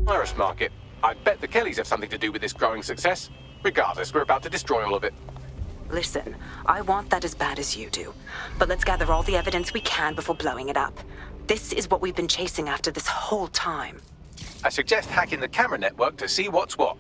Irish market. I bet the Kellys have something to do with this growing success. Regardless, we're about to destroy all of it. Listen, I want that as bad as you do. But let's gather all the evidence we can before blowing it up. This is what we've been chasing after this whole time. I suggest hacking the camera network to see what's what.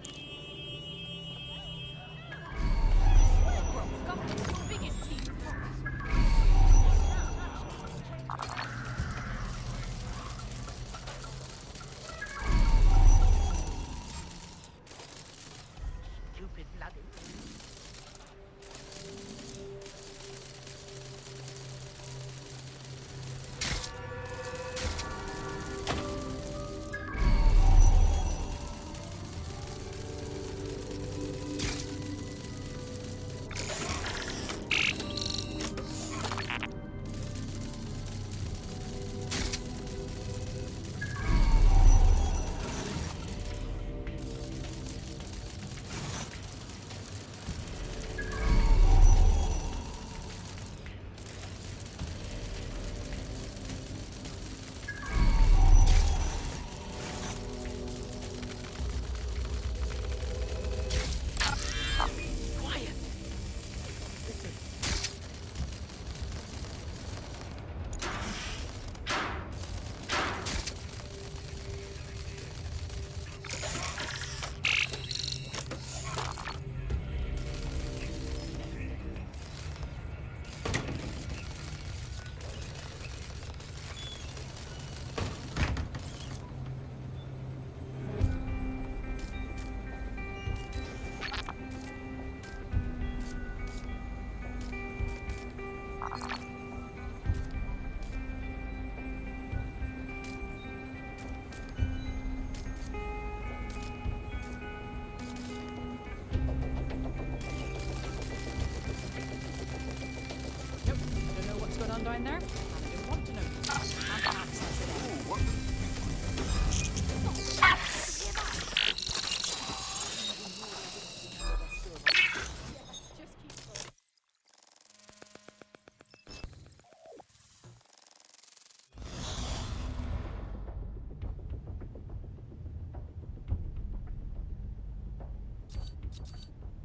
Down there? I don't want to know. I have access to them.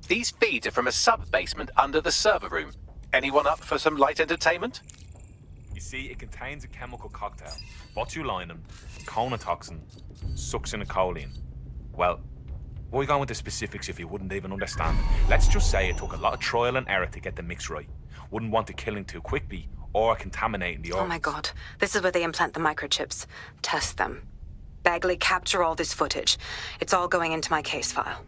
These feeds are from a sub-basement under the server room. Anyone up for some light entertainment? You see, it contains a chemical cocktail. Botulinum, conotoxin, succinylcholine. Well, why go into specifics if you wouldn't even understand? Let's just say it took a lot of trial and error to get the mix right. Wouldn't want it killing too quickly or contaminating the organs. Oh my god, this is where they implant the microchips. Test them. Bagley, capture all this footage. It's all going into my case file.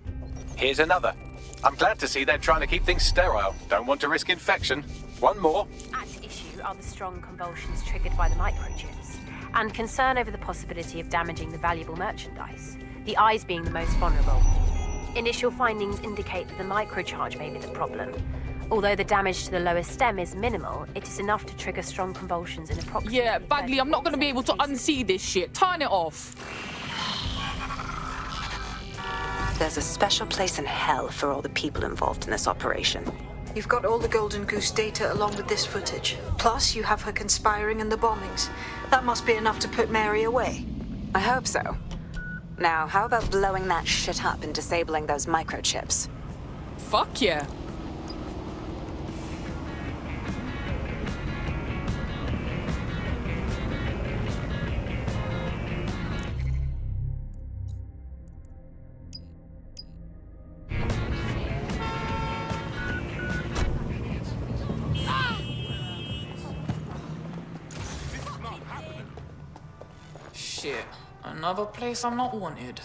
Here's another. I'm glad to see they're trying to keep things sterile. Don't want to risk infection. One more. At issue are the strong convulsions triggered by the microchips, and concern over the possibility of damaging the valuable merchandise, the eyes being the most vulnerable. Initial findings indicate that the microcharge may be the problem. Although the damage to the lower stem is minimal, it is enough to trigger strong convulsions in approximately... Yeah, Bagley, I'm not going to be able to unsee this shit. Turn it off. There's a special place in hell for all the people involved in this operation. You've got all the Golden Goose data along with this footage. Plus, you have her conspiring in the bombings. That must be enough to put Mary away. I hope so. Now, how about blowing that shit up and disabling those microchips? Fuck yeah. Shit, another place I'm not wanted.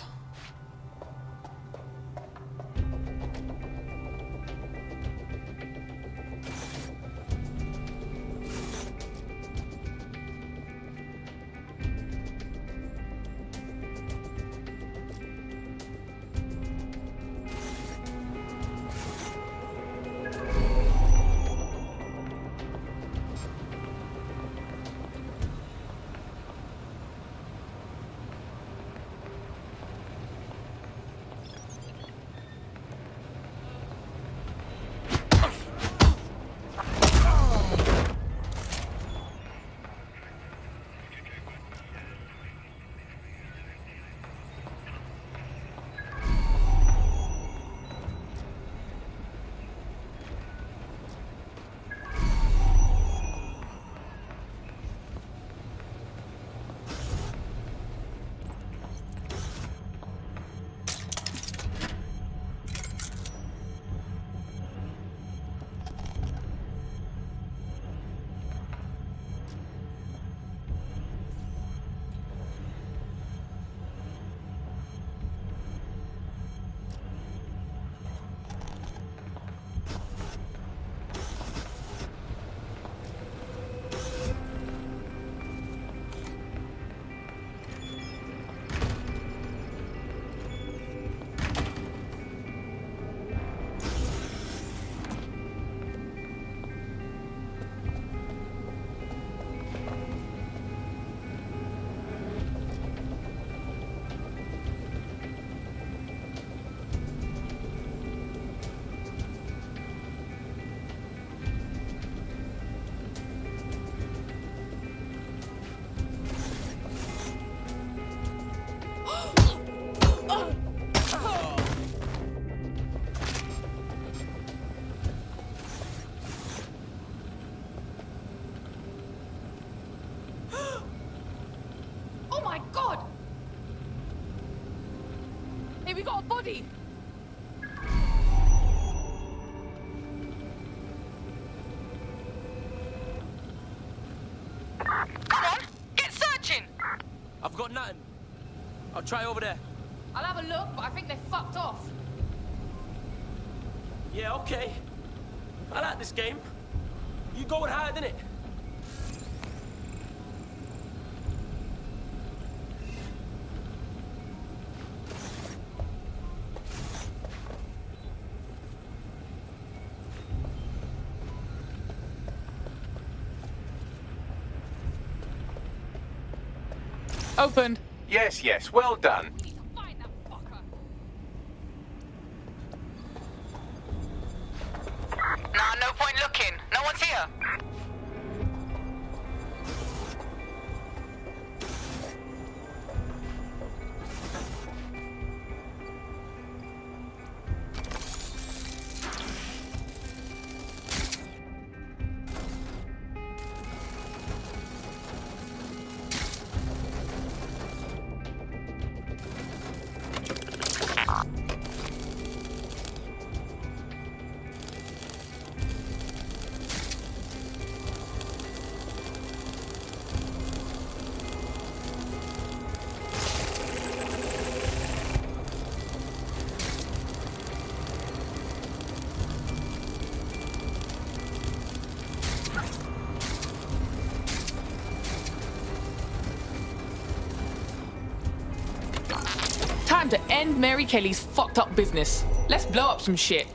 we got a body? Come on, get searching! I've got nothing. I'll try over there. I'll have a look, but I think they fucked off. Yeah, okay. I like this game. You go and hide, innit? Opened. Yes, yes, well done. We need to find that fucker. Nah, no point looking. No one's here. Time to end Mary Kelly's fucked up business. Let's blow up some shit.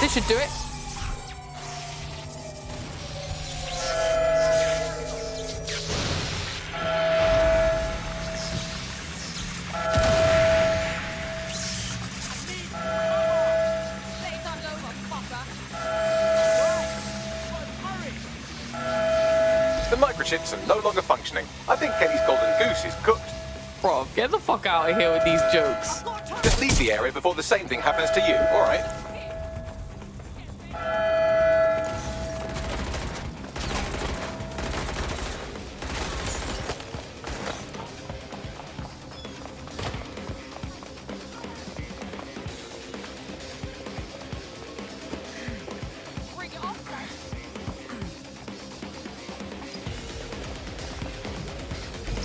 This should do it. The microchips are no longer functioning. I think Kelly's golden goose is cooked. Bro, get the fuck out of here with these jokes. Just leave the area before the same thing happens to you, alright?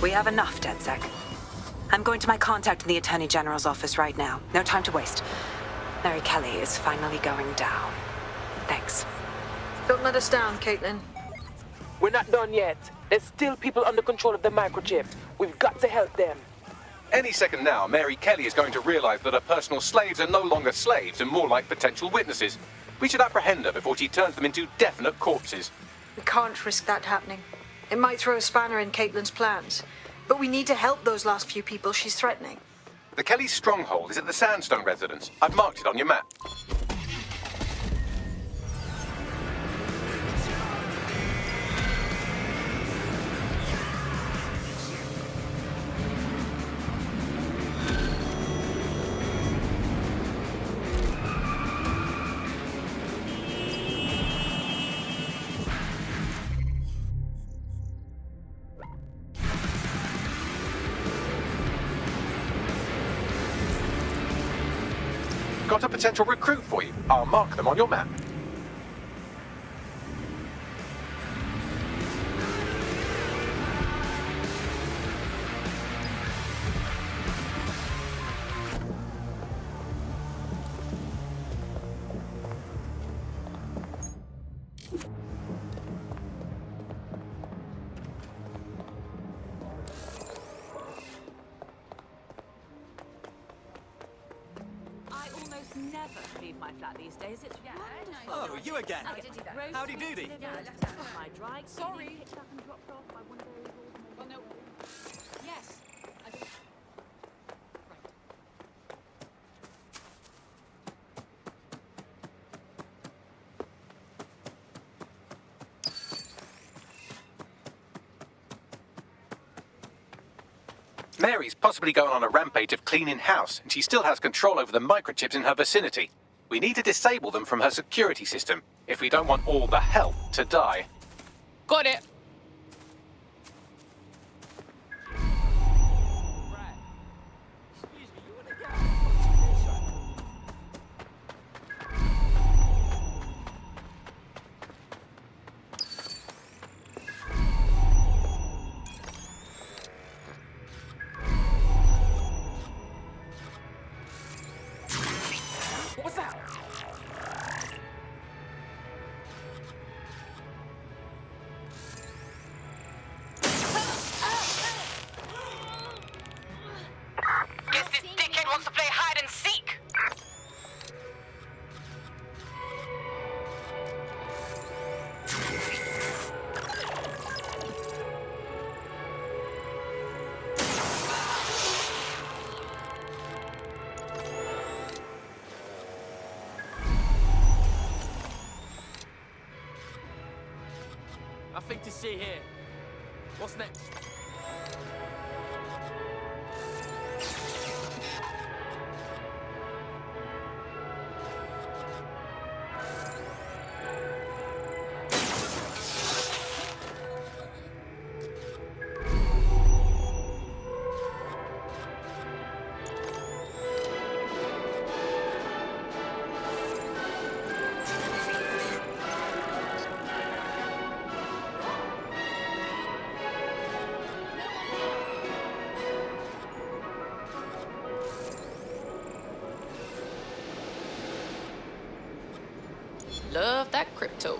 We have enough, DedSec. I'm going to my contact in the Attorney General's office right now. No time to waste. Mary Kelly is finally going down. Thanks. Don't let us down, Caitlin. We're not done yet. There's still people under control of the microchip. We've got to help them. Any second now, Mary Kelly is going to realize that her personal slaves are no longer slaves and more like potential witnesses. We should apprehend her before she turns them into definite corpses. We can't risk that happening. It might throw a spanner in Caitlin's plans. But we need to help those last few people she's threatening. The Kelly stronghold is at the Sandstone residence. I've marked it on your map. Got a potential recruit for you. I'll mark them on your map. Never leave my flat these days. It's wonderful. Oh, you again? Howdy doody. My dry sorry. Picked up and dropped off by one of those. Well, no. Yes. I just... Right. Mary's possibly going on a rampage of cleaning house, and she still has control over the microchips in her vicinity. We need to disable them from her security system if we don't want all the help to die. Got it. What's that? Guess this dickhead wants to play hide and seek. Nothing to see here. What's next? Love that crypto.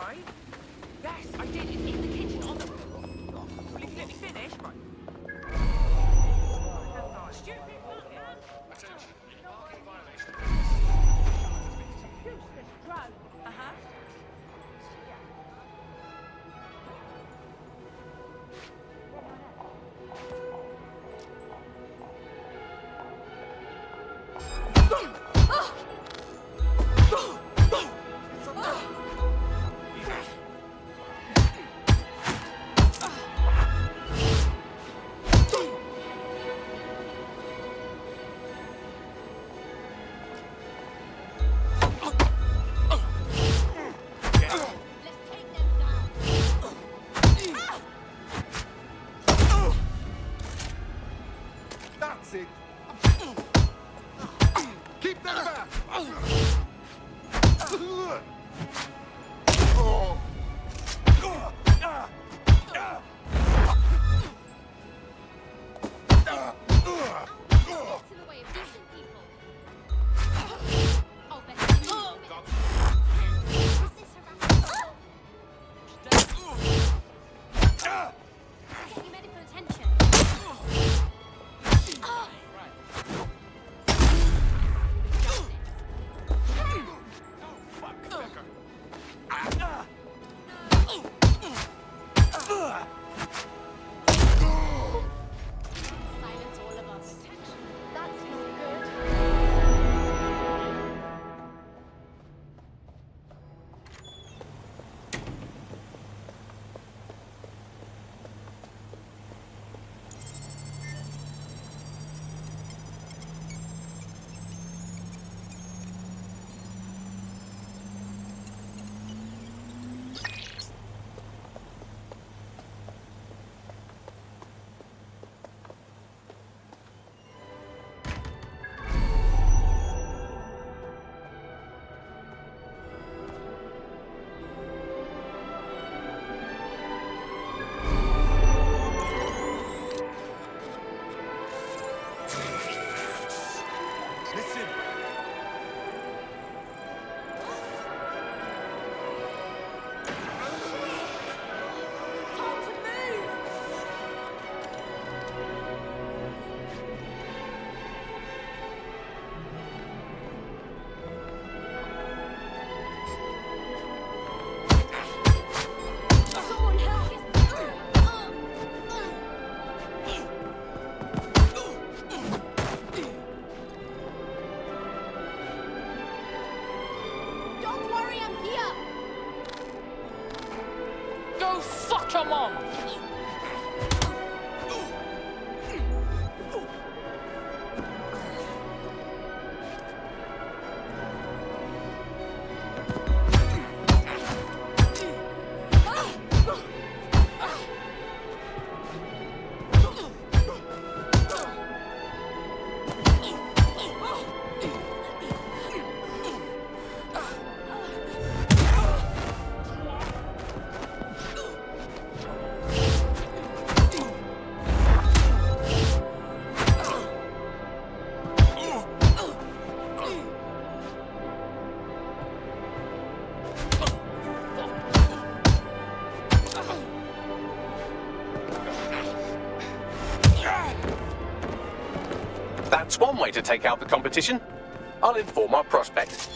right? Yes, I did. It's in the kitchen on the... Will you let me finish? Right. Stupid fucker! Attention, parking violation. Useless drone. Uh-huh. That's it. Keep them back. Go fuck your mom! That's one way to take out the competition. I'll inform our prospect.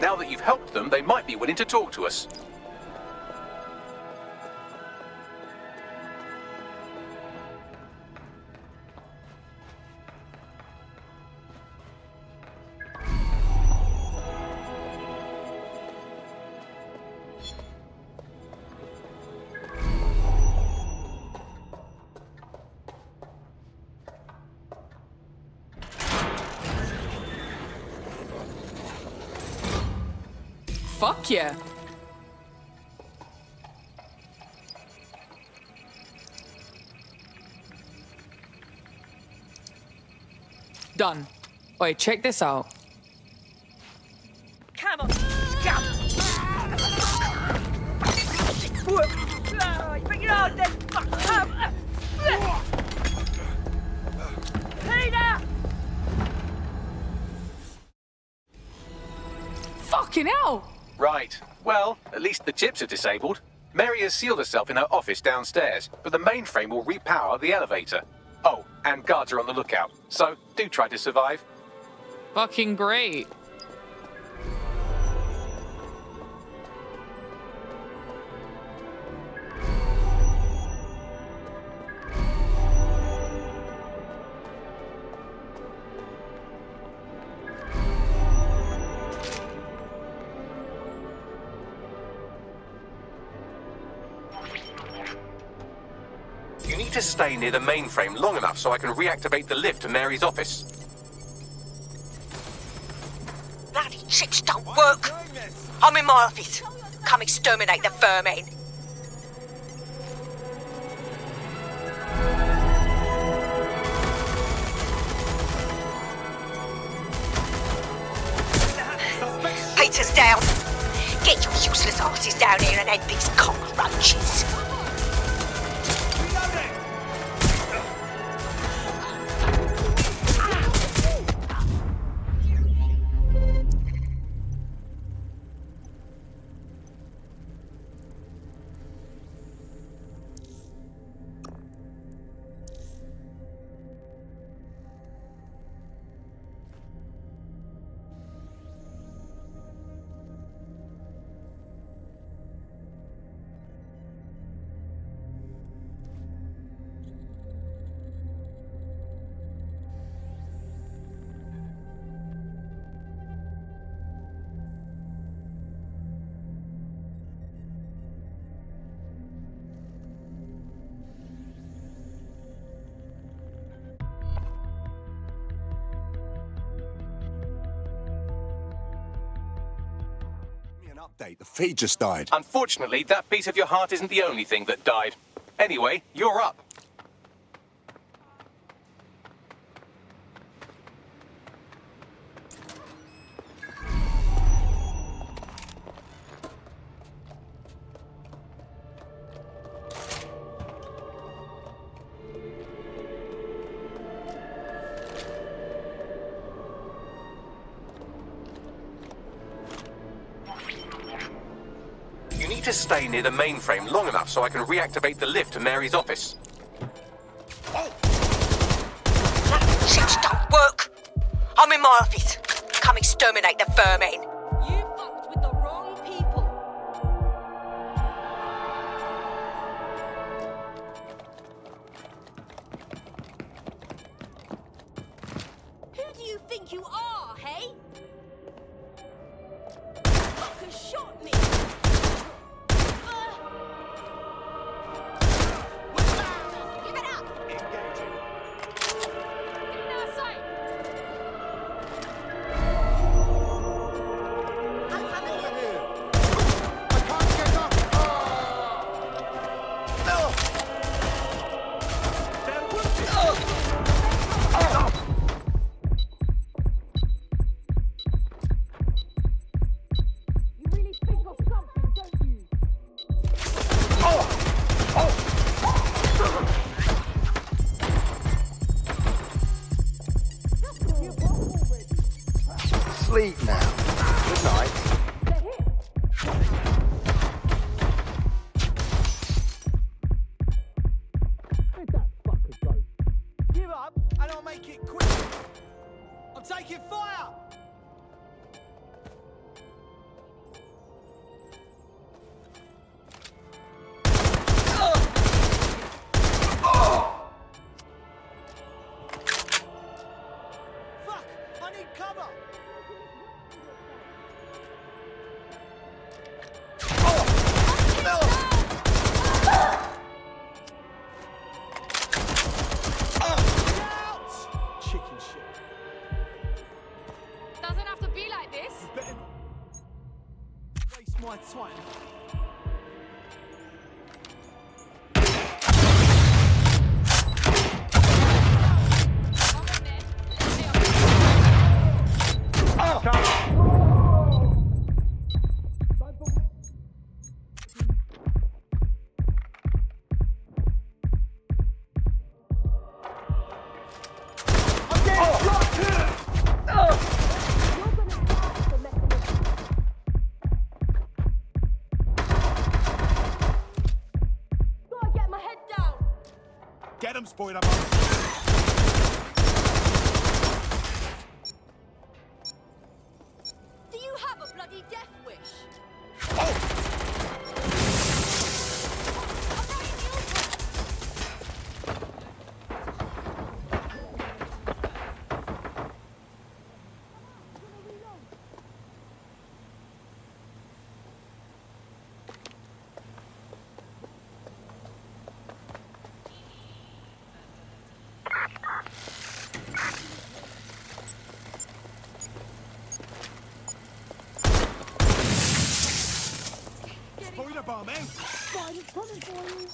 Now that you've helped them, they might be willing to talk to us. Fuck yeah. Done. Wait, check this out. Come on, scum! Bring it on then, fuck! Peter! Fucking hell! Right. Well, at least the chips are disabled. Mary has sealed herself in her office downstairs, but the mainframe will repower the elevator. Oh, and guards are on the lookout, so do try to survive. Fucking great. You need to stay near the mainframe long enough so I can reactivate the lift to Mary's office. Bloody chips don't work. I'm in my office. Come exterminate the vermin. Peter's down. Get your useless asses down here and end these cockroaches. Update, the feed just died. Unfortunately, that piece of your heart isn't the only thing that died. Anyway, you're up. You need to stay near the mainframe long enough so I can reactivate the lift to Mary's office. Bloody chips don't work. I'm in my office. Come exterminate the vermin. You fucked with the wrong people. Who do you think you are, hey? Fucker shot me. Give it up. Engaging. Get in our sight. I can't get up. You really think of something, don't you? Sleep now. Good night. Where'd that fucker go? Give up and I'll make it quick. I'm taking fire! Fuck! I need cover! Out! Chicken shit. Doesn't have to be like this. Better not waste my time. Come on then. spoiler bomb. Do you have a bloody death wish? Spoiler bomb, eh? Spider's coming for you.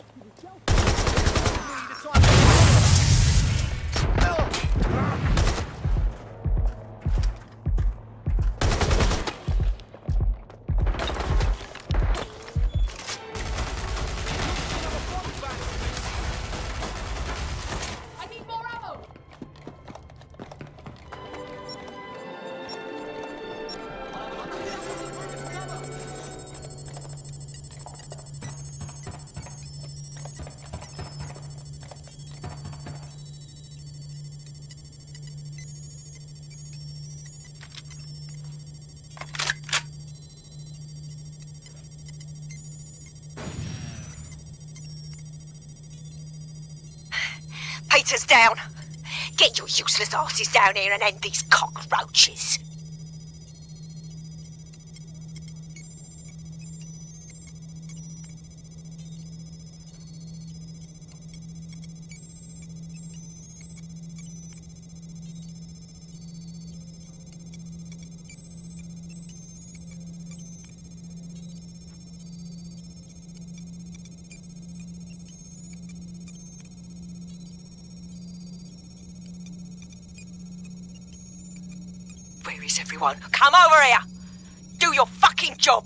I need more ammo. Peter's down. Get your useless asses down here and end these cockroaches. Where is everyone? Come over here! Do your fucking job!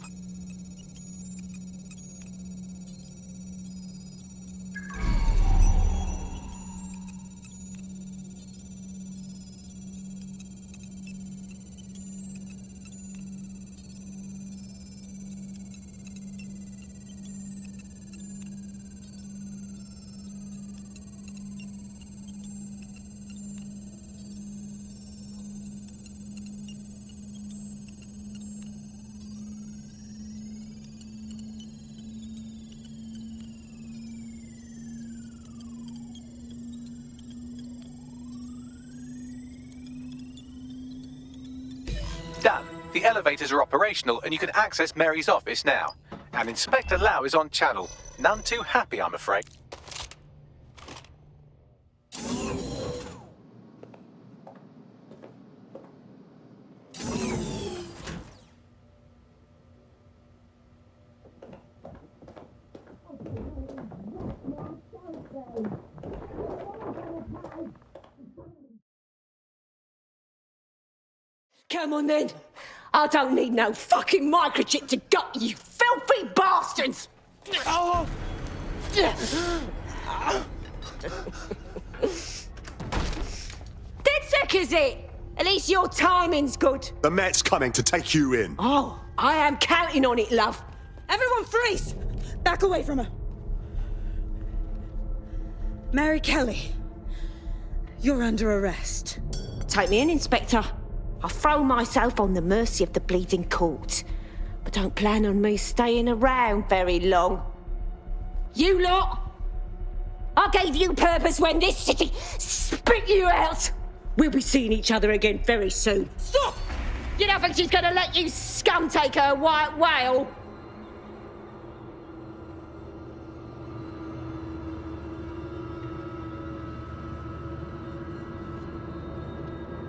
Done. The elevators are operational and you can access Mary's office now. And Inspector Lau is on channel. None too happy, I'm afraid. Come on then. I don't need no fucking microchip to gut you filthy bastards! Oh. Dead sick, is it? At least your timing's good. The Met's coming to take you in. Oh, I am counting on it, love. Everyone freeze! Back away from her. Mary Kelly, you're under arrest. Take me in, Inspector. I'll throw myself on the mercy of the bleeding court. But don't plan on me staying around very long. You lot! I gave you purpose when this city spit you out! We'll be seeing each other again very soon. Stop! You don't think she's gonna let you scum take her white whale?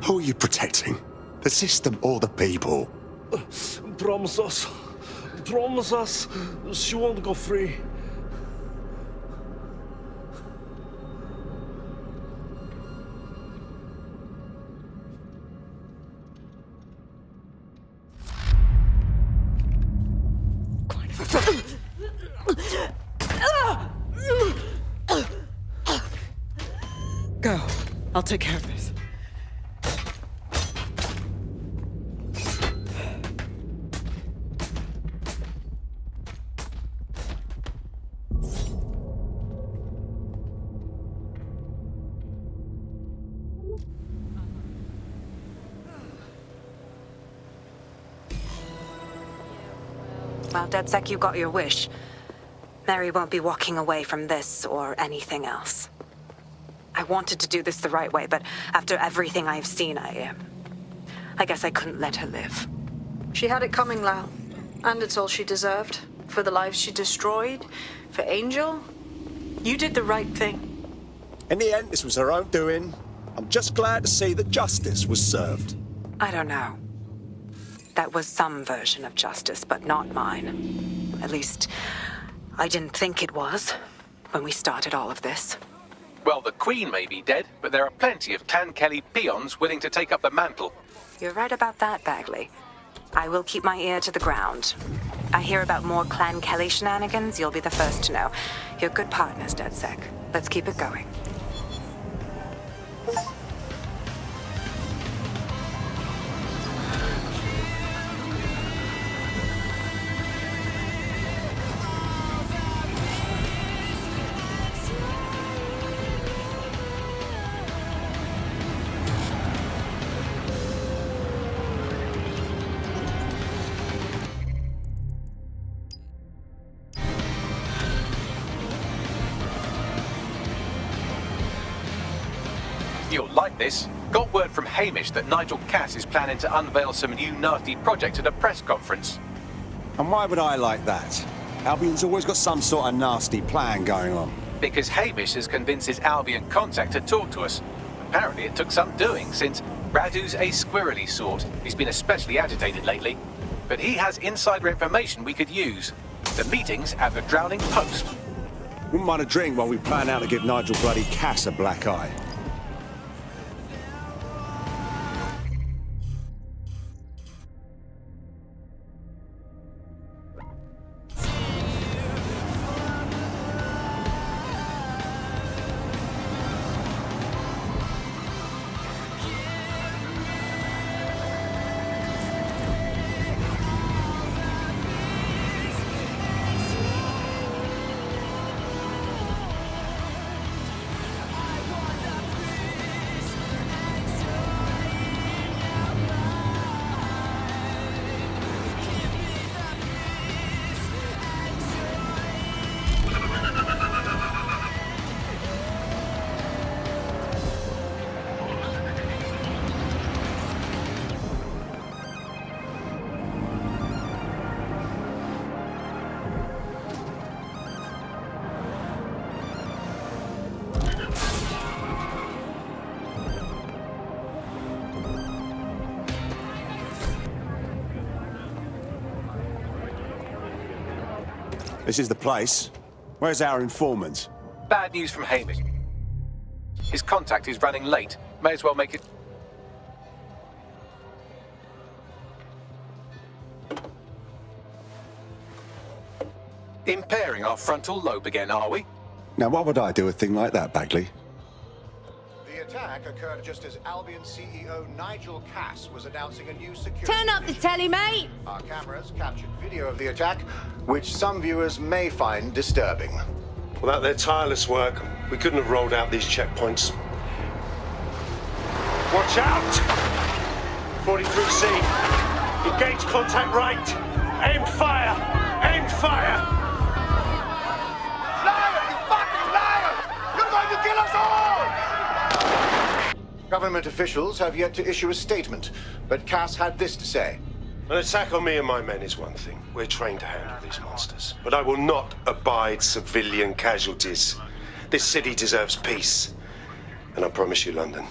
Who are you protecting? The system or the people? Promise us. Promise us she won't go free. Go. I'll take care of this. Well, DedSec, you got your wish. Mary won't be walking away from this or anything else. I wanted to do this the right way, but after everything I've seen, I guess I couldn't let her live. She had it coming, Lau. And it's all she deserved. For the lives she destroyed, for Angel. You did the right thing. In the end, this was her own doing. I'm just glad to see that justice was served. I don't know. That was some version of justice, but not mine. At least, I didn't think it was when we started all of this. Well, the Queen may be dead, but there are plenty of Clan Kelly peons willing to take up the mantle. You're right about that, Bagley. I will keep my ear to the ground. I hear about more Clan Kelly shenanigans, you'll be the first to know. You're good partners, DedSec. Let's keep it going. You'll like this. Got word from Hamish that Nigel Cass is planning to unveil some new nasty project at a press conference. And why would I like that? Albion's always got some sort of nasty plan going on. Because Hamish has convinced his Albion contact to talk to us. Apparently it took some doing, since Radu's a squirrely sort. He's been especially agitated lately. But he has insider information we could use. The meeting's at the Drowning Post. Wouldn't mind a drink while we plan out to give Nigel bloody Cass a black eye. This is the place. Where's our informant? Bad news from Hamish. His contact is running late. May as well make it... Impairing our frontal lobe again, are we? Now, what would I do a thing like that, Bagley? The attack occurred just as Albion CEO Nigel Cass was announcing a new security... Turn up the telly, mate! Our cameras captured video of the attack, which some viewers may find disturbing. Without their tireless work, we couldn't have rolled out these checkpoints. Watch out! 43C. Engage contact right. Aim fire! Aim fire! Liar! You fucking liar! You're going to kill us all! Government officials have yet to issue a statement, but Cass had this to say. An attack on me and my men is one thing. We're trained to handle these monsters. But I will not abide civilian casualties. This city deserves peace. And I promise you, London,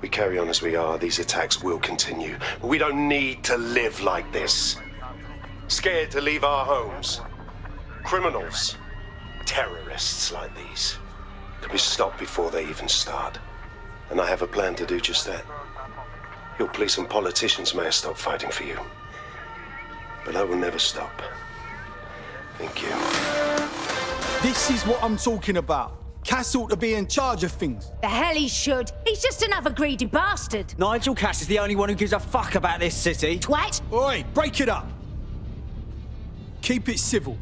we carry on as we are, these attacks will continue. But we don't need to live like this. Scared to leave our homes. Criminals, terrorists like these, can be stopped before they even start. And I have a plan to do just that. Your police and politicians may have stopped fighting for you. But I will never stop. Thank you. This is what I'm talking about. Cass ought to be in charge of things. The hell he should. He's just another greedy bastard. Nigel Cass is the only one who gives a fuck about this city. Twat! Oi, break it up. Keep it civil.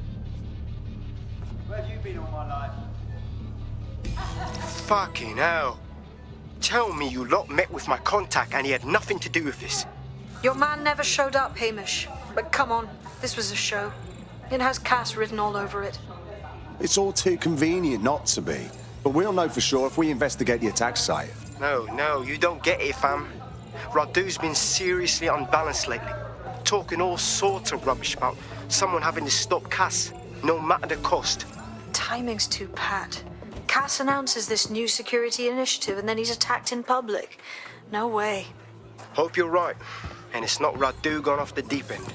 Where have you been all my life? Fucking hell. Tell me you lot met with my contact and he had nothing to do with this. Your man never showed up, Hamish. But come on, this was a show. It has Cass written all over it. It's all too convenient not to be. But we'll know for sure if we investigate the attack site. No, you don't get it, fam. Radu's been seriously unbalanced lately. Talking all sorts of rubbish about someone having to stop Cass, no matter the cost. Timing's too pat. Cass announces this new security initiative and then he's attacked in public. No way. Hope you're right. And it's not Radu gone off the deep end.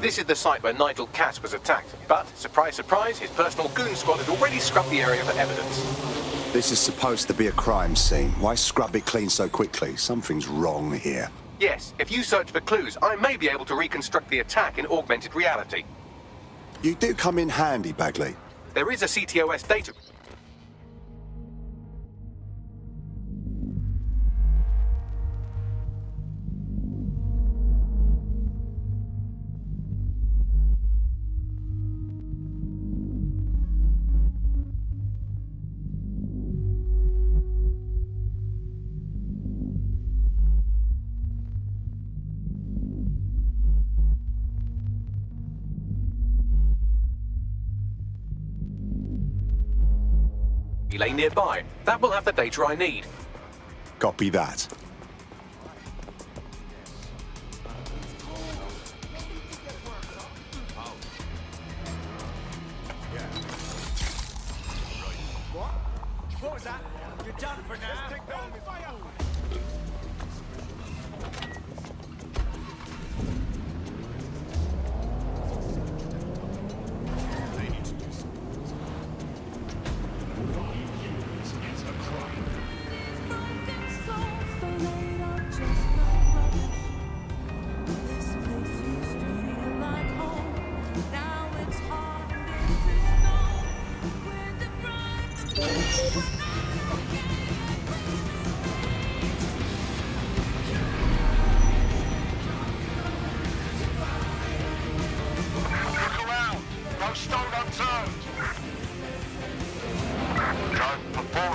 This is the site where Nigel Cass was attacked, but, surprise, surprise, his personal goon squad had already scrubbed the area for evidence. This is supposed to be a crime scene. Why scrub it clean so quickly? Something's wrong here. Yes, if you search for clues, I may be able to reconstruct the attack in augmented reality. You do come in handy, Bagley. There is a CTOS data... relay nearby. That will have the data I need. Copy that. What was that? You're done for now.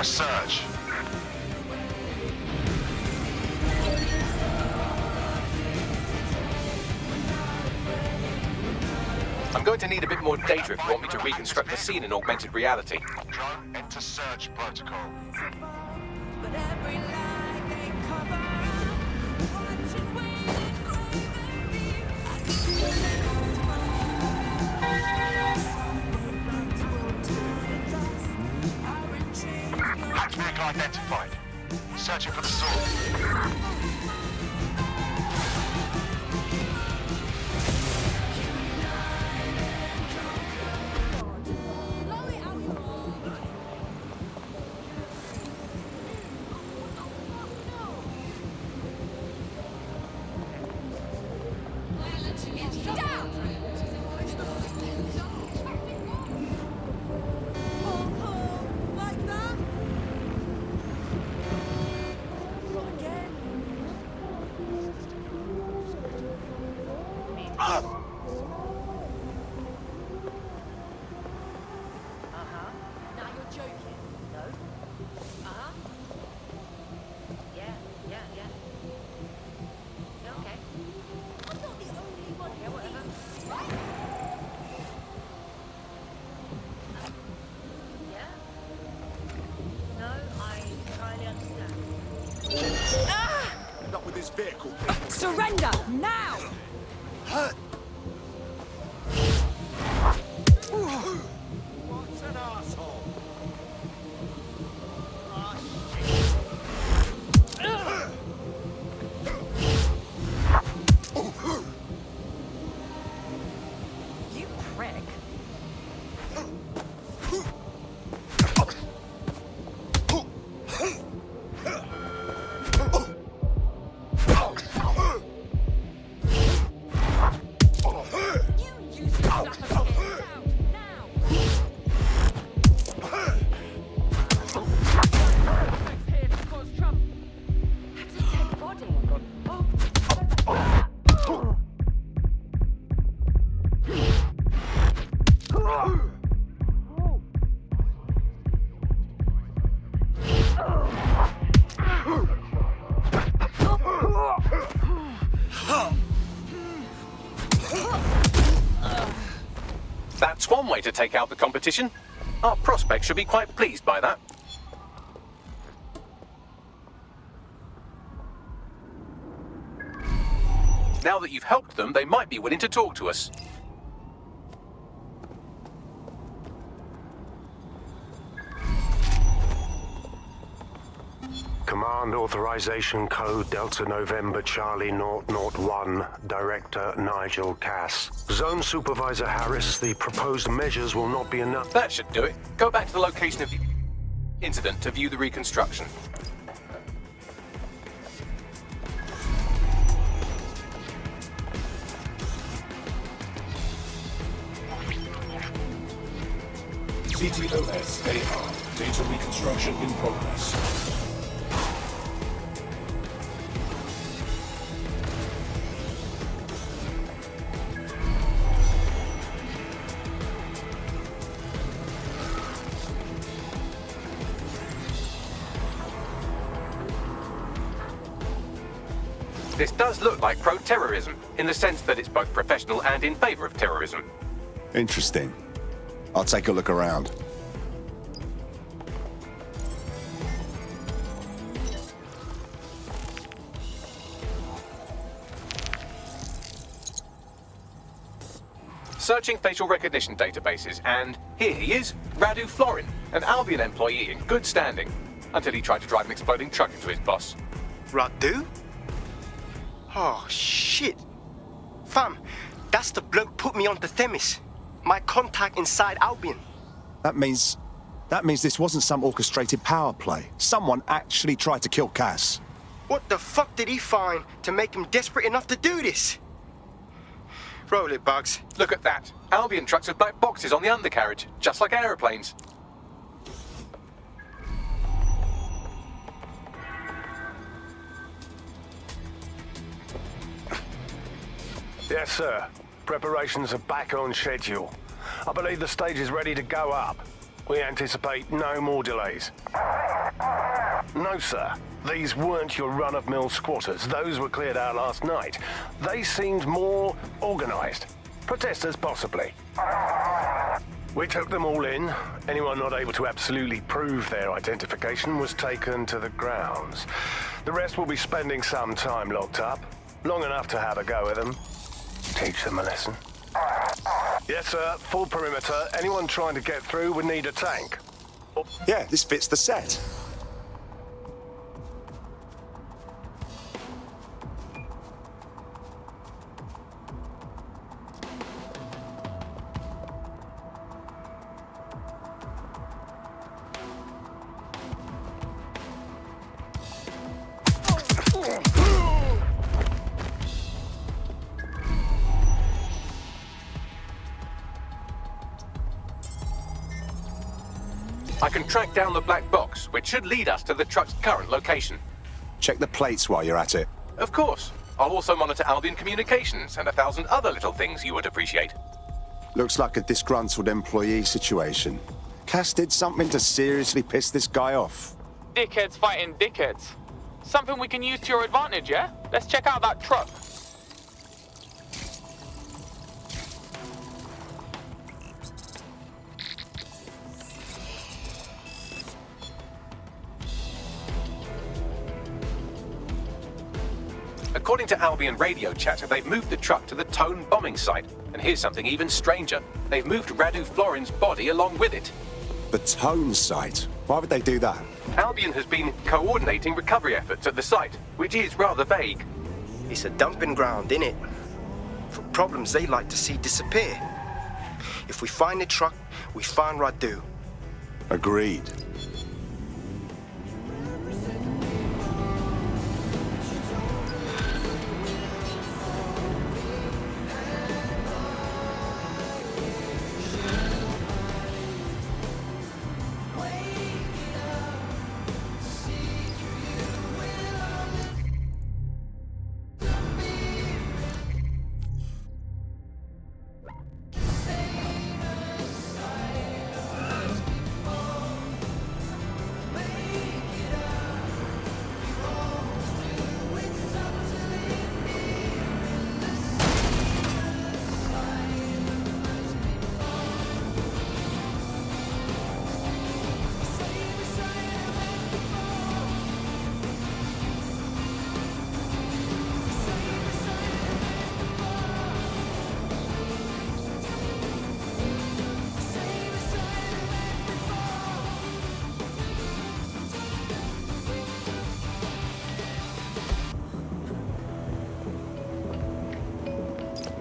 Search. I'm going to need a bit more data if you want me to reconstruct the scene in augmented reality. Drone, enter search protocol. Hacked vehicle identified. Searching for the source. Now you're joking. What's an asshole? You prick. That's one way to take out the competition. Our prospects should be quite pleased by that. Now that you've helped them, they might be willing to talk to us. Command authorization code Delta November Charlie 001, Director Nigel Cass. Zone Supervisor Harris, the proposed measures will not be enough. That should do it. Go back to the location of the incident to view the reconstruction. CTOS AR. Data reconstruction in progress. This does look like pro-terrorism, in the sense that it's both professional and in favor of terrorism. Interesting. I'll take a look around. Searching facial recognition databases, and here he is, Radu Florin, an Albion employee in good standing, until he tried to drive an exploding truck into his boss. Radu? Oh, shit. Fam, that's the bloke put me onto Themis. My contact inside Albion. That means this wasn't some orchestrated power play. Someone actually tried to kill Cass. What the fuck did he find to make him desperate enough to do this? Roll it, Bugs. Look at that. Albion trucks with black boxes on the undercarriage, just like aeroplanes. Yes, sir. Preparations are back on schedule. I believe the stage is ready to go up. We anticipate no more delays. No, sir. These weren't your run-of-mill squatters. Those were cleared out last night. They seemed more organized. Protesters, possibly. We took them all in. Anyone not able to absolutely prove their identification was taken to the grounds. The rest will be spending some time locked up. Long enough to have a go at them. Teach them a lesson. Yes, sir. Full perimeter. Anyone trying to get through would need a tank. Oh. Yeah, this fits the set. I can track down the black box, which should lead us to the truck's current location. Check the plates while you're at it. Of course. I'll also monitor Albion communications and 1,000 other little things you would appreciate. Looks like a disgruntled employee situation. Cass did something to seriously piss this guy off. Dickheads fighting dickheads. Something we can use to your advantage, yeah? Let's check out that truck. A According to Albion radio chatter, they've moved the truck to the Tone bombing site. And here's something even stranger. They've moved Radu Florin's body along with it. The Tone site? Why would they do that? Albion has been coordinating recovery efforts at the site, which is rather vague. It's a dumping ground, innit? For problems they like to see disappear. If we find the truck, we find Radu. Agreed.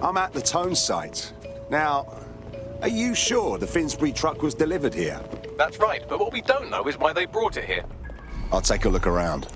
I'm at the Tone site. Now, are you sure the Finsbury truck was delivered here? That's right, but what we don't know is why they brought it here. I'll take a look around.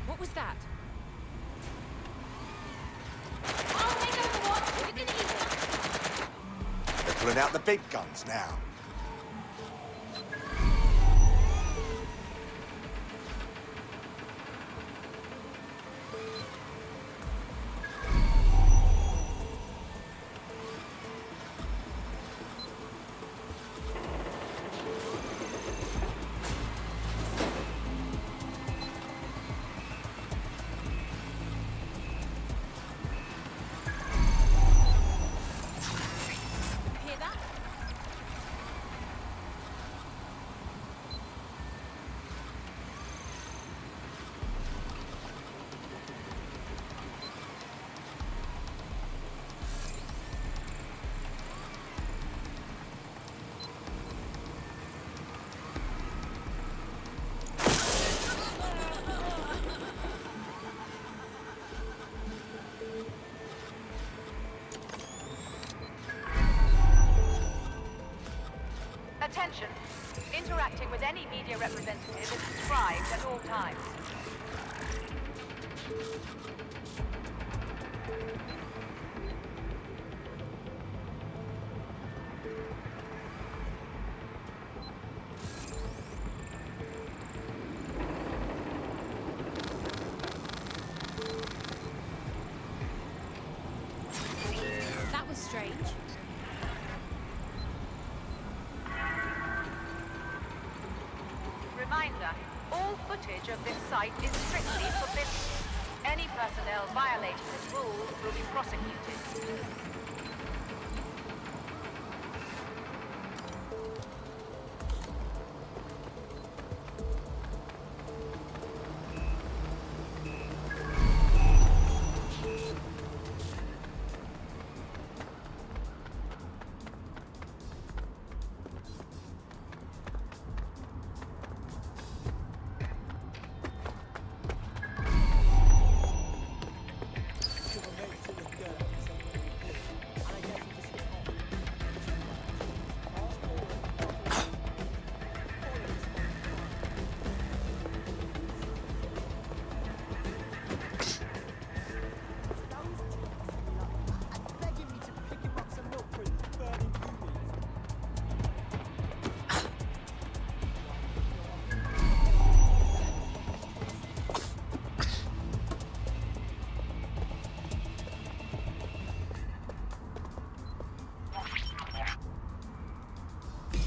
What was that? They're pulling out the big guns now. Attention. Interacting with any media representative is prescribed at all times. That was strange. Reminder, all footage of this site is strictly forbidden. Any personnel violating this rule will be prosecuted.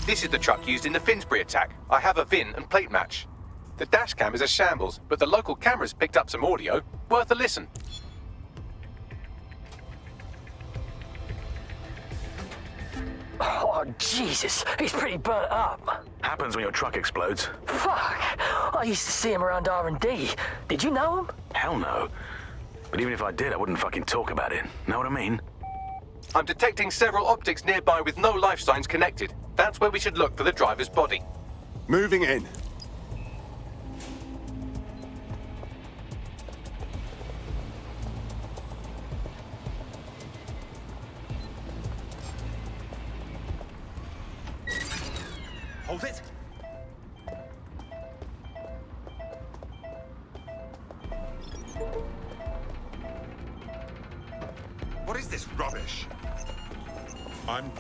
This is the truck used in the Finsbury attack. I have a VIN and plate match. The dash cam is a shambles, but the local cameras picked up some audio. Worth a listen. Oh, Jesus. He's pretty burnt up. Happens when your truck explodes. Fuck. I used to see him around R&D. Did you know him? Hell no. But even if I did, I wouldn't fucking talk about it. Know what I mean? I'm detecting several optics nearby with no life signs connected. That's where we should look for the driver's body. Moving in. Hold it. What is this rubbish? I'm...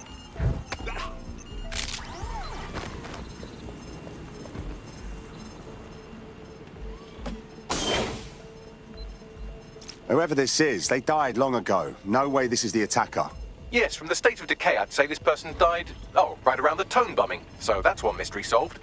Whoever this is, they died long ago. No way this is the attacker. Yes, from the state of decay, I'd say this person died, right around the tone bombing. So that's one mystery solved.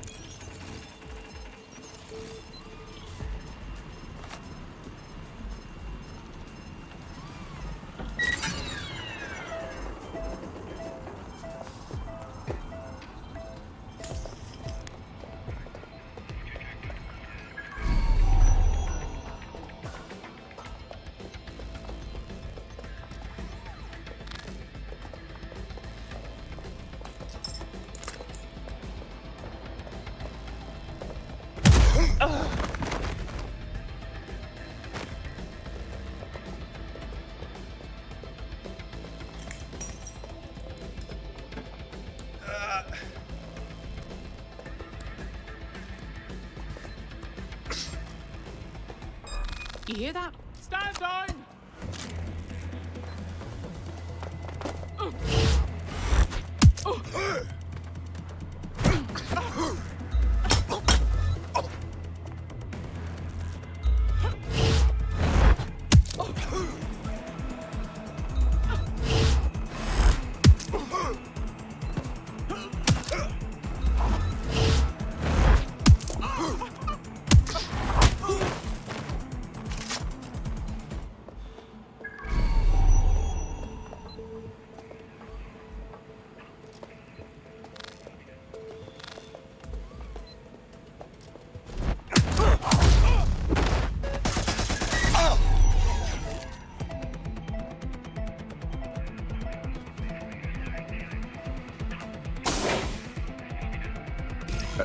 You hear that? Stand down!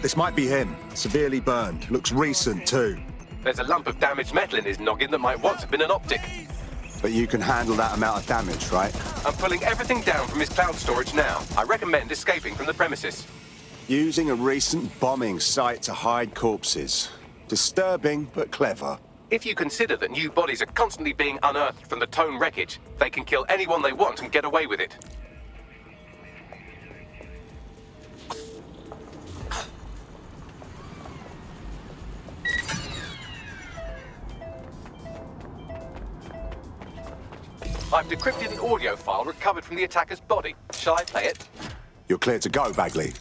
This might be him. Severely burned. Looks recent, too. There's a lump of damaged metal in his noggin that might once have been an optic. But you can handle that amount of damage, right? I'm pulling everything down from his cloud storage now. I recommend escaping from the premises. Using a recent bombing site to hide corpses. Disturbing, but clever. If you consider that new bodies are constantly being unearthed from the Tone wreckage, they can kill anyone they want and get away with it. I've decrypted an audio file recovered from the attacker's body. Shall I play it? You're clear to go, Bagley.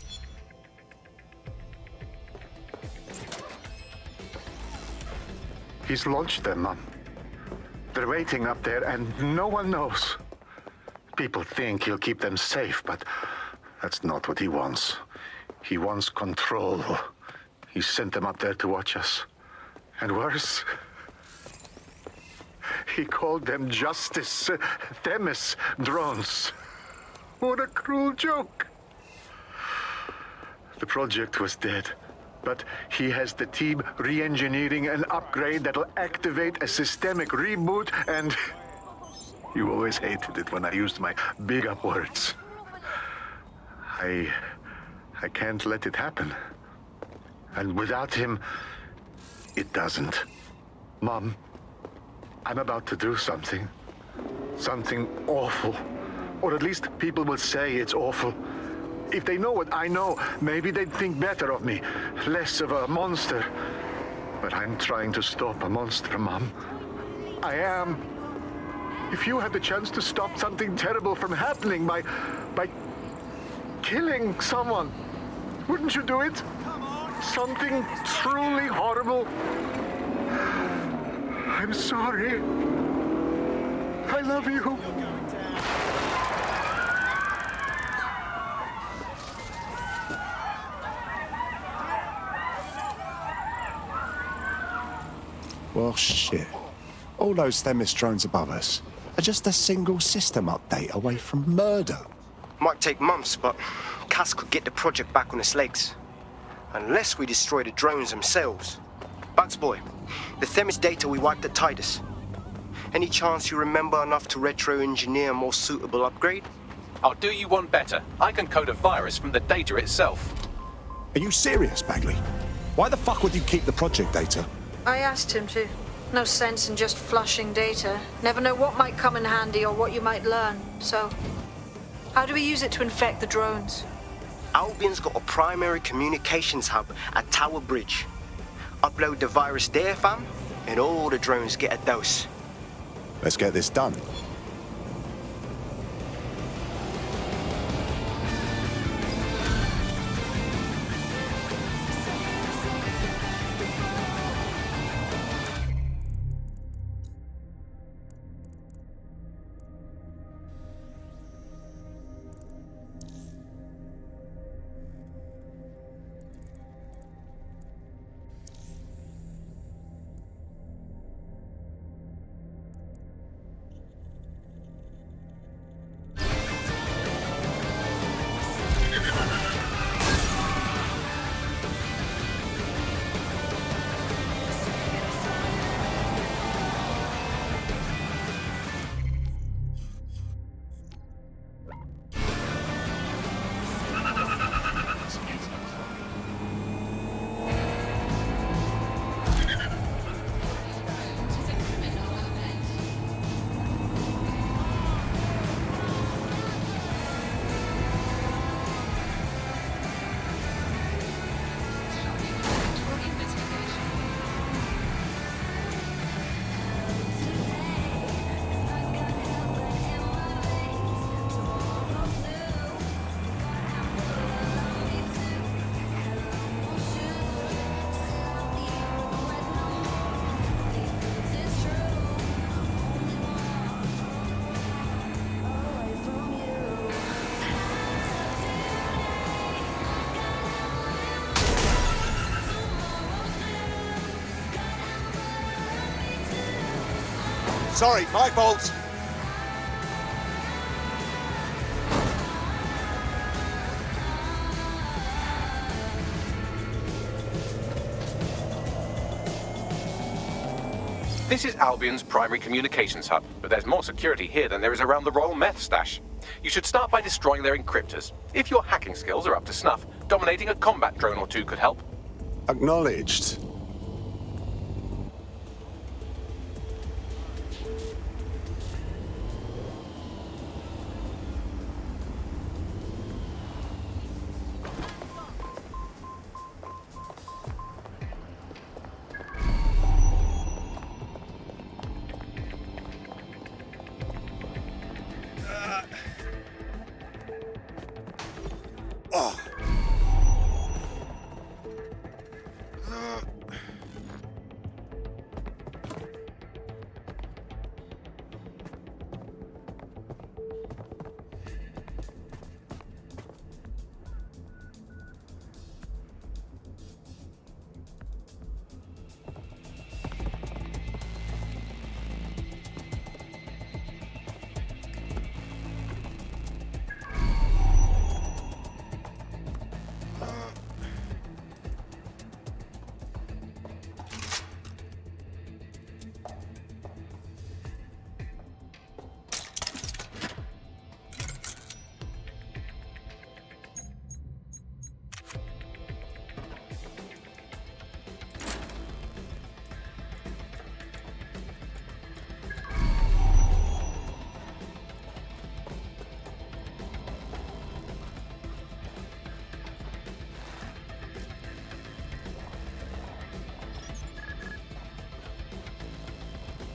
He's launched them, Mum. They're waiting up there, and no one knows. People think he'll keep them safe, but that's not what he wants. He wants control. He sent them up there to watch us. And worse, he called them Justice, Themis drones. What a cruel joke. The project was dead, but he has the team re-engineering an upgrade that'll activate a systemic reboot, and you always hated it when I used my big up words. I can't let it happen. And without him, it doesn't. Mom, I'm about to do something. Something awful. Or at least people will say it's awful. If they know what I know, maybe they'd think better of me. Less of a monster. But I'm trying to stop a monster, Mom. I am. If you had the chance to stop something terrible from happening by killing someone, Wouldn't you do it? Something truly horrible? I'm sorry. I love you. Well, shit. All those Themis drones above us are just a single system update away from murder. Might take months, but Cass could get the project back on its legs. Unless we destroy the drones themselves. Bugs boy, the Themis data we wiped at Titus. Any chance you remember enough to retro-engineer a more suitable upgrade? I'll do you one better. I can code a virus from the data itself. Are you serious, Bagley? Why the fuck would you keep the project data? I asked him to. No sense in just flushing data. Never know what might come in handy or what you might learn. So, how do we use it to infect the drones? Albion's got a primary communications hub at Tower Bridge. Upload the virus there, fam, and all the drones get a dose. Let's get this done. Sorry, my fault. This is Albion's primary communications hub, but there's more security here than there is around the Royal Meth stash. You should start by destroying their encryptors. If your hacking skills are up to snuff, dominating a combat drone or two could help. Acknowledged.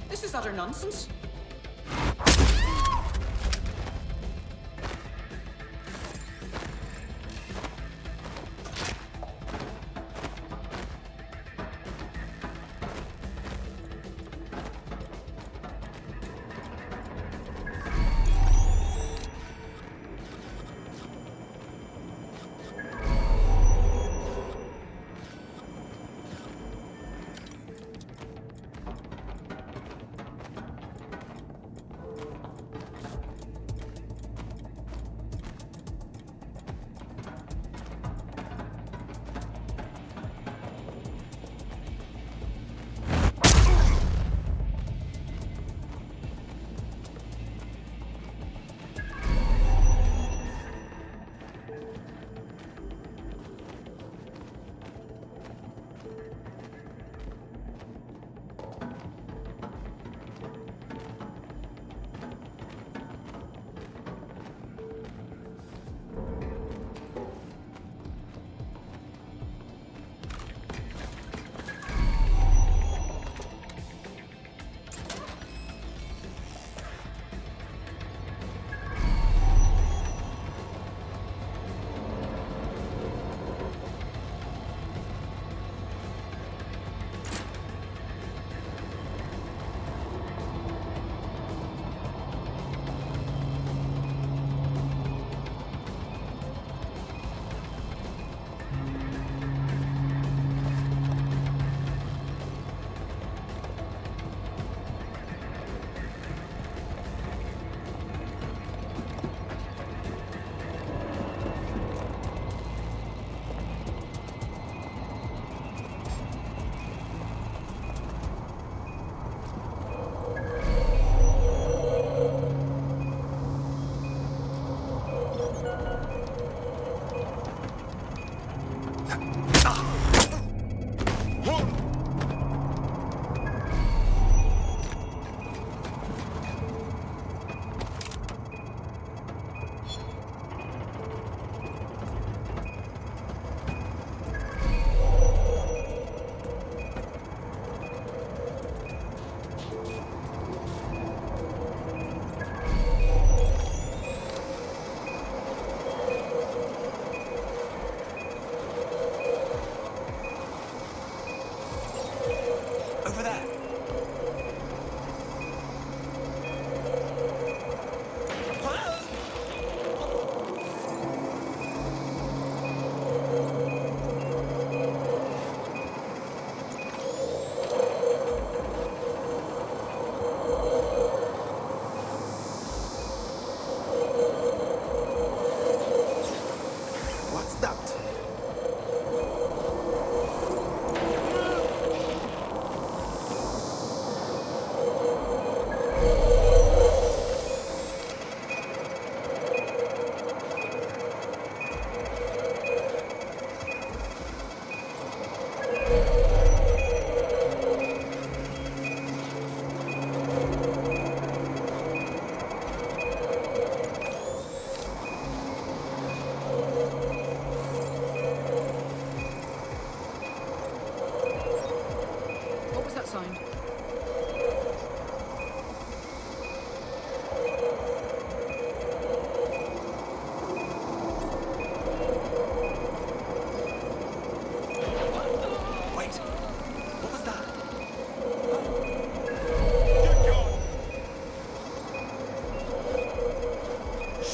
This is utter nonsense.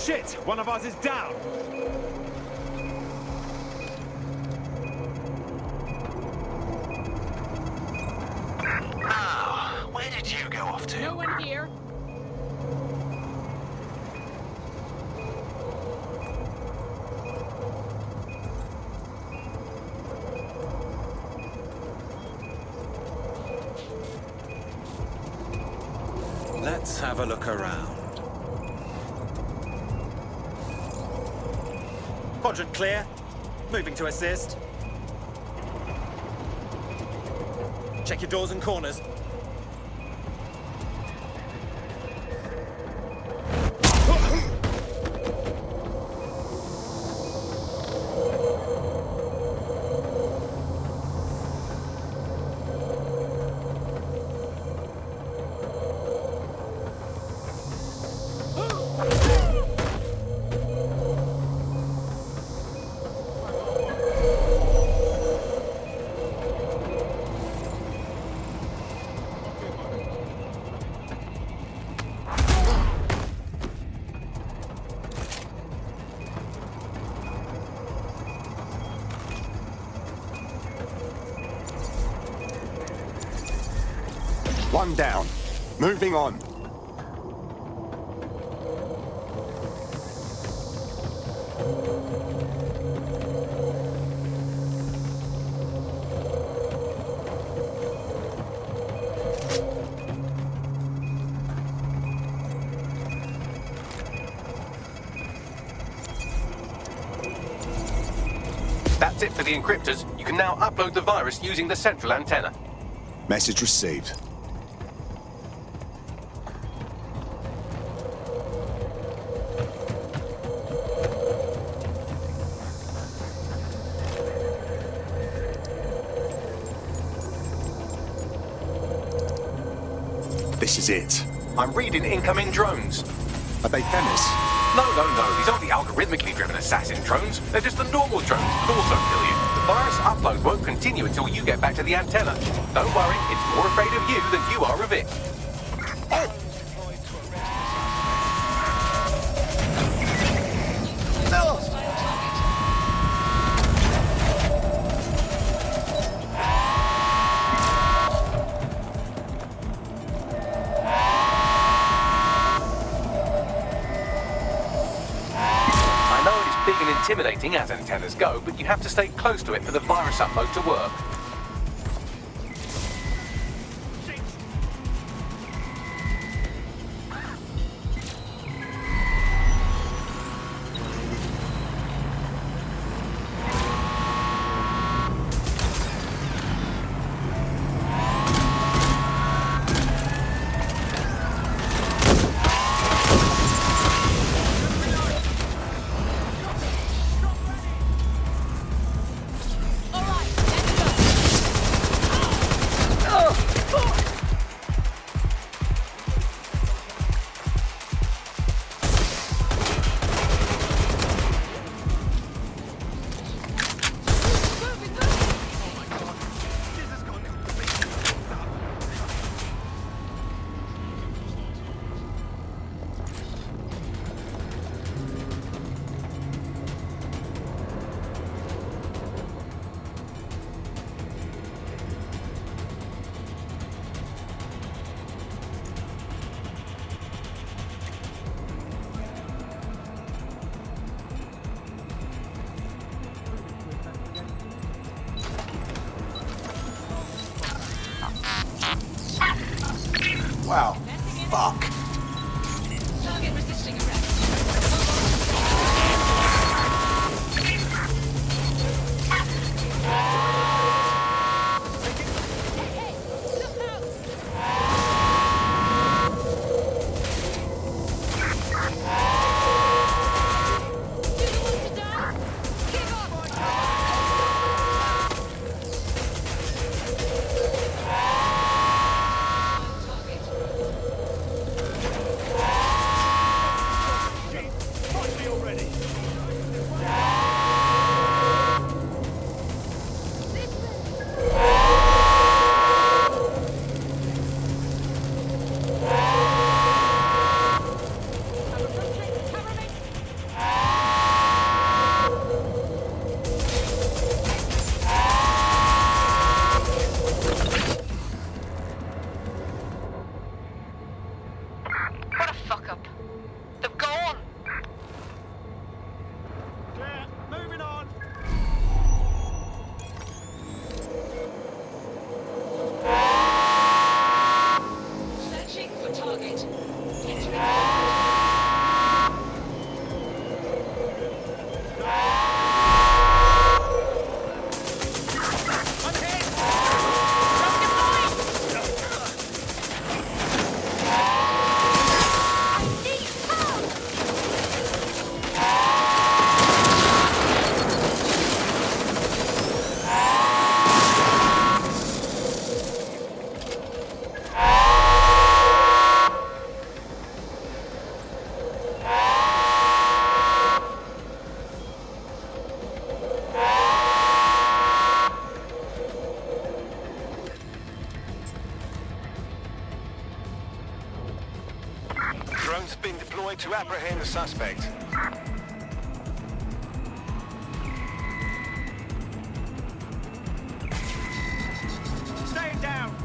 Shit! One of ours is down! Now, where did you go off to? No one here. Let's have a look around. Quadrant clear. Moving to assist. Check your doors and corners. One down. Moving on. That's it for the encryptors. You can now upload the virus using the central antenna. Message received. This is it. I'm reading incoming drones. Are they Themis? No. These aren't the algorithmically driven assassin drones. They're just the normal drones that also kill you. The virus upload won't continue until you get back to the antenna. Don't worry, it's more afraid of you than you are of it. Intimidating as antennas go, but you have to stay close to it for the virus upload to work. fuck up. They've gone! Clear. Moving on. Searching for target. Drone's been deployed to apprehend the suspect. Stay down.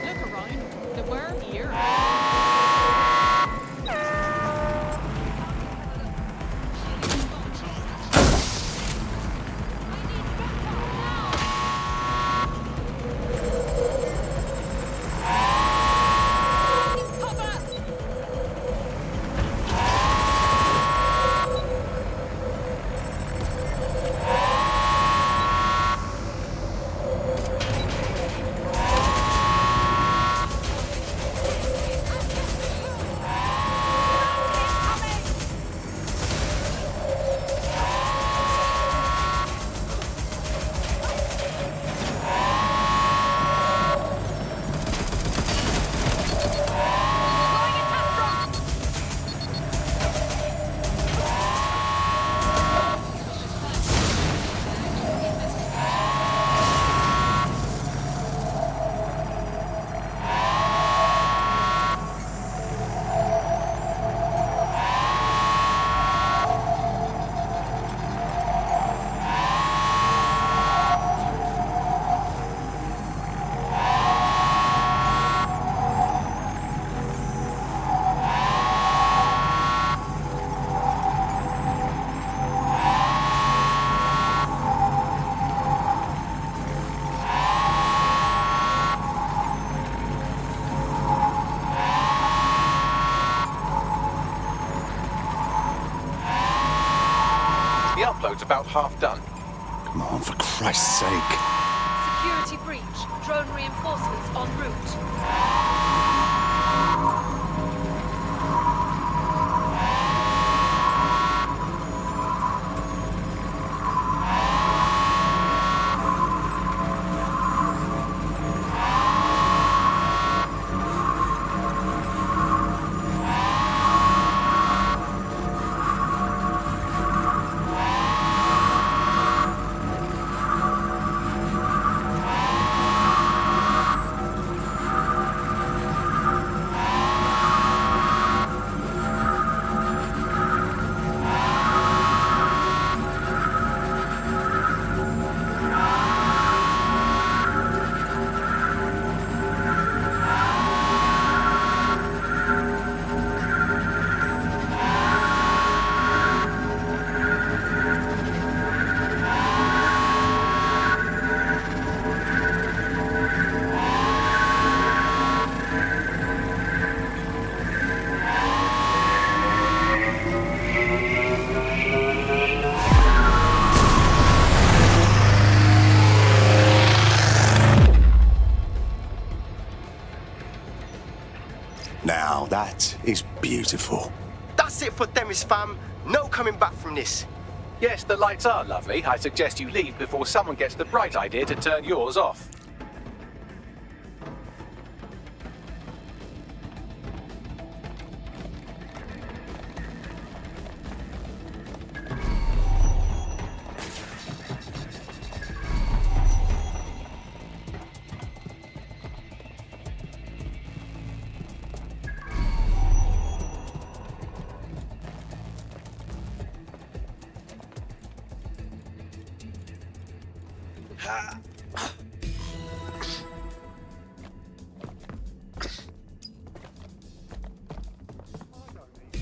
Look around. They were here. The upload's about half done. Come on, for Christ's sake. Security breach. Drone reinforcements en route. Now that is beautiful. That's it for Themis, fam. No coming back from this. Yes, the lights are lovely. I suggest you leave before someone gets the bright idea to turn yours off.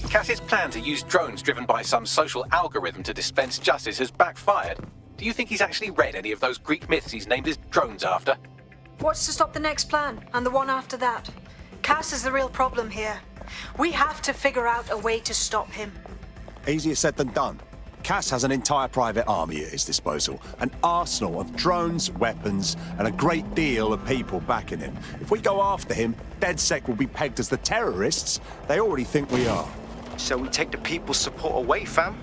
Cass's plan to use drones driven by some social algorithm to dispense justice has backfired. Do you think he's actually read any of those Greek myths he's named his drones after? What's to stop the next plan, and the one after that? Cass is the real problem here. We have to figure out a way to stop him. Easier said than done. Cass has an entire private army at his disposal, an arsenal of drones, weapons, and a great deal of people backing him. If we go after him, DedSec will be pegged as the terrorists they already think we are. So we take the people's support away, fam?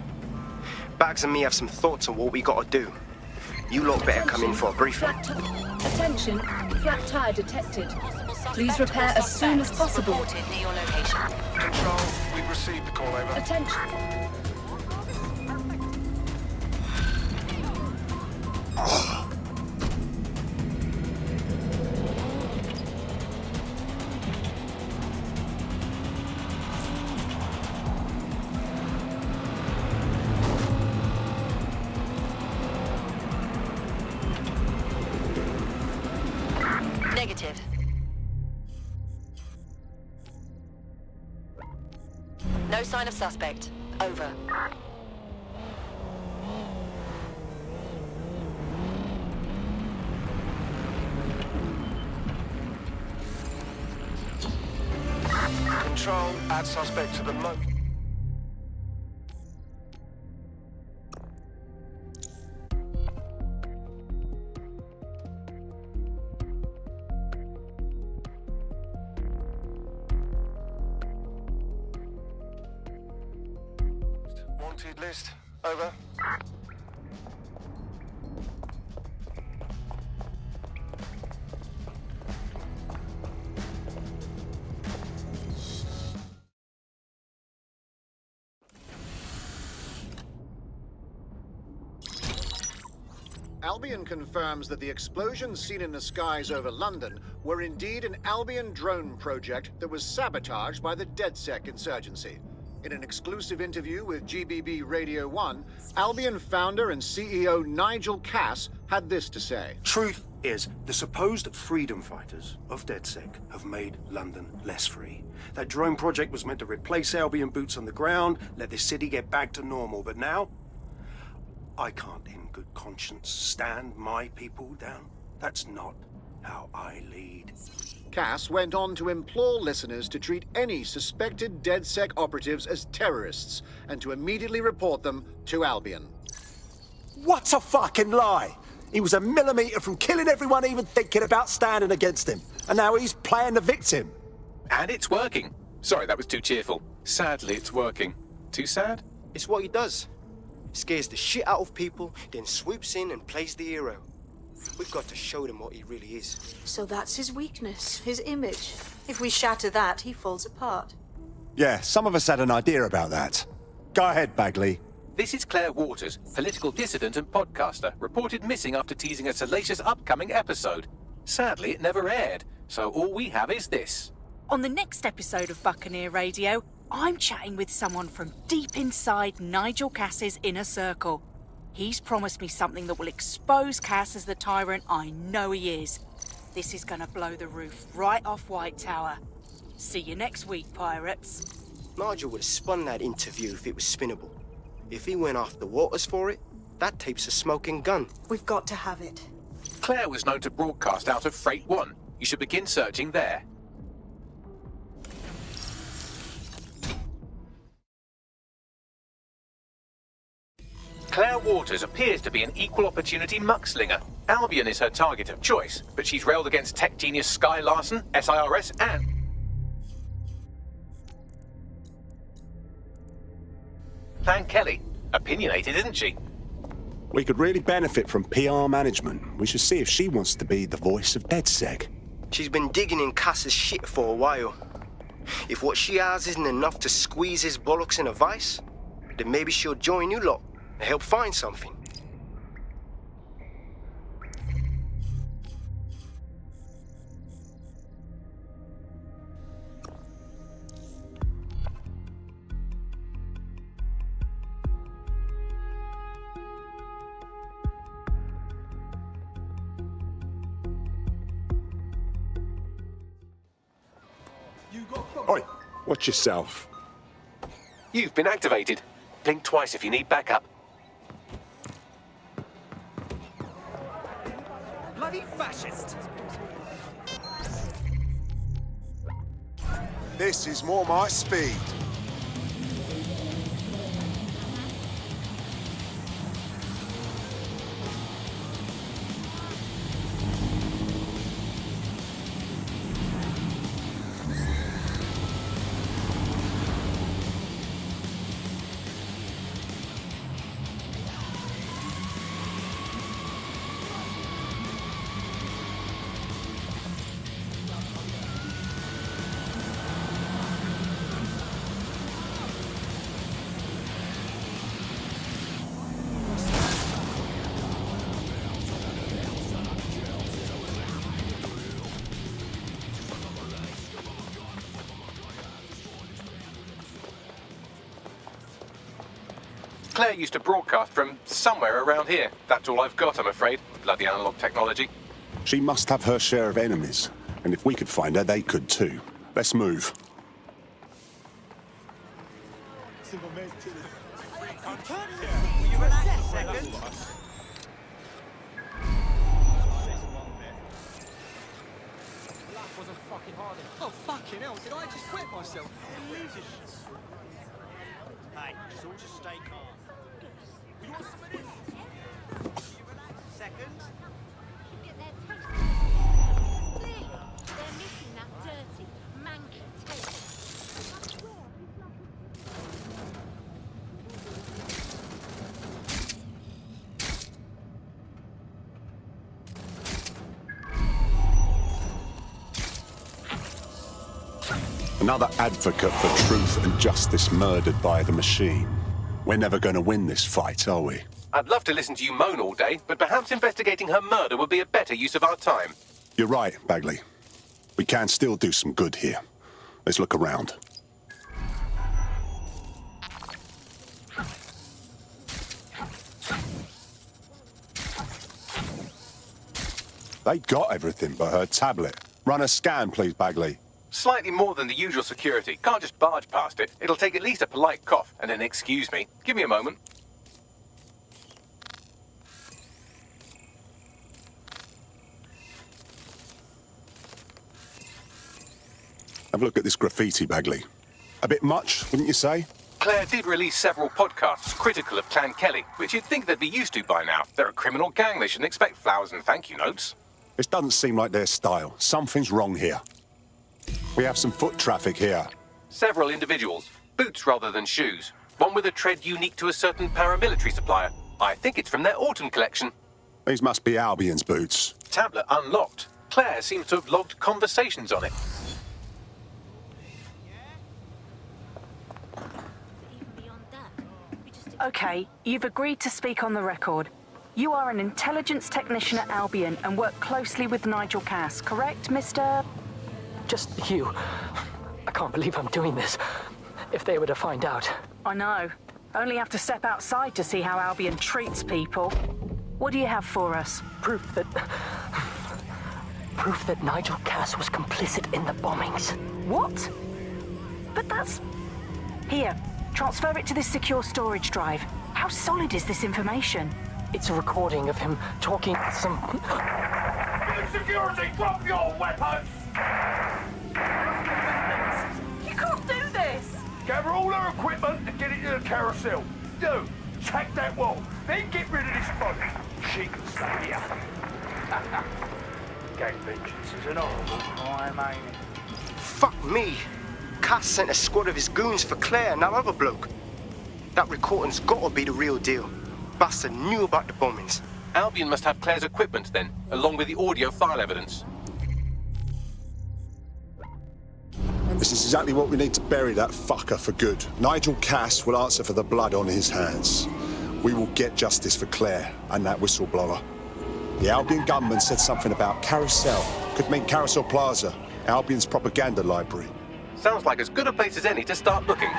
Bags and me have some thoughts on what we gotta do. You lot better come in for a briefing. Attention, flat tire detected. Please repair as soon as possible. Control, we've received the call, over. Attention. Negative. No sign of suspect. Over. Control, add suspect to the wanted list. Over. Albion confirms that the explosions seen in the skies over London were indeed an Albion drone project that was sabotaged by the DedSec insurgency. In an exclusive interview with GBB Radio 1, Albion founder and CEO Nigel Cass had this to say. Truth is, the supposed freedom fighters of DedSec have made London less free. That drone project was meant to replace Albion boots on the ground, let the city get back to normal, but now I can't in good conscience stand my people down. That's not how I lead. Cass went on to implore listeners to treat any suspected DedSec operatives as terrorists and to immediately report them to Albion. What a fucking lie! He was a millimetre from killing everyone even thinking about standing against him. And now he's playing the victim. And it's working. Sorry, that was too cheerful. Sadly, it's working. Too sad? It's what he does. Scares the shit out of people, then swoops in and plays the hero. We've got to show them what he really is. So that's his weakness, his image. If we shatter that, he falls apart. Yeah, some of us had an idea about that. Go ahead, Bagley. This is Claire Waters, political dissident and podcaster, reported missing after teasing a salacious upcoming episode. Sadly, it never aired, so all we have is this. On the next episode of Buccaneer Radio, I'm chatting with someone from deep inside Nigel Cass's inner circle. He's promised me something that will expose Cass as the tyrant I know he is. This is gonna blow the roof right off White Tower. See you next week, pirates. Nigel would have spun that interview if it was spinnable. If he went after Waters for it, that tape's a smoking gun. We've got to have it. Claire was known to broadcast out of Freight 1. You should begin searching there. Claire Waters appears to be an equal opportunity muckslinger. Albion is her target of choice, but she's railed against tech genius Sky Larson, SIRS, and... Plan Kelly. Opinionated, isn't she? We could really benefit from PR management. We should see if she wants to be the voice of DedSec. She's been digging in Cass's shit for a while. If what she has isn't enough to squeeze his bollocks in a vice, then maybe she'll join you lot and help find something. Oi, watch yourself. You've been activated. Blink twice if you need backup. Bloody fascist! This is more my speed. Claire used to broadcast from somewhere around here. That's all I've got, I'm afraid. Bloody analog technology. She must have her share of enemies. And if we could find her, they could too. Let's move. Oh, fucking hell, did I just quit myself? Hey, let's all just stay calm. You want some of this? You relax a second. Get their toast. Clearly, they're missing that dirty, manky taste. Another advocate for truth and justice murdered by the machine. We're never going to win this fight, are we? I'd love to listen to you moan all day, but perhaps investigating her murder would be a better use of our time. You're right, Bagley. We can still do some good here. Let's look around. They got everything but her tablet. Run a scan, please, Bagley. Slightly more than the usual security. Can't just barge past it. It'll take at least a polite cough and an excuse me. Give me a moment. Have a look at this graffiti, Bagley. A bit much, wouldn't you say? Claire did release several podcasts critical of Clan Kelly, which you'd think they'd be used to by now. They're a criminal gang. They shouldn't expect flowers and thank you notes. This doesn't seem like their style. Something's wrong here. We have some foot traffic here. Several individuals. Boots rather than shoes. One with a tread unique to a certain paramilitary supplier. I think it's from their autumn collection. These must be Albion's boots. Tablet unlocked. Claire seems to have logged conversations on it. Okay, you've agreed to speak on the record. You are an intelligence technician at Albion and work closely with Nigel Cass, correct, Mr...? Just you. I can't believe I'm doing this. If they were to find out. I know. Only have to step outside to see how Albion treats people. What do you have for us? Proof that Nigel Cass was complicit in the bombings. What? But that's... Here, transfer it to this secure storage drive. How solid is this information? It's a recording of him talking to some... Security, drop your weapons! You can't do this! Gather all her equipment and get it to the carousel. Do. Check that wall. Then get rid of this body. She can stay here. Gang vengeance is an horrible crime, ain't it? Fuck me. Cass sent a squad of his goons for Claire and that other bloke. That recording's gotta be the real deal. Bastard knew about the bombings. Albion must have Claire's equipment then, along with the audio file evidence. This is exactly what we need to bury that fucker for good. Nigel Cass will answer for the blood on his hands. We will get justice for Claire and that whistleblower. The Albion gunman said something about Carousel. Could mean Carousel Plaza, Albion's propaganda library. Sounds like as good a place as any to start looking.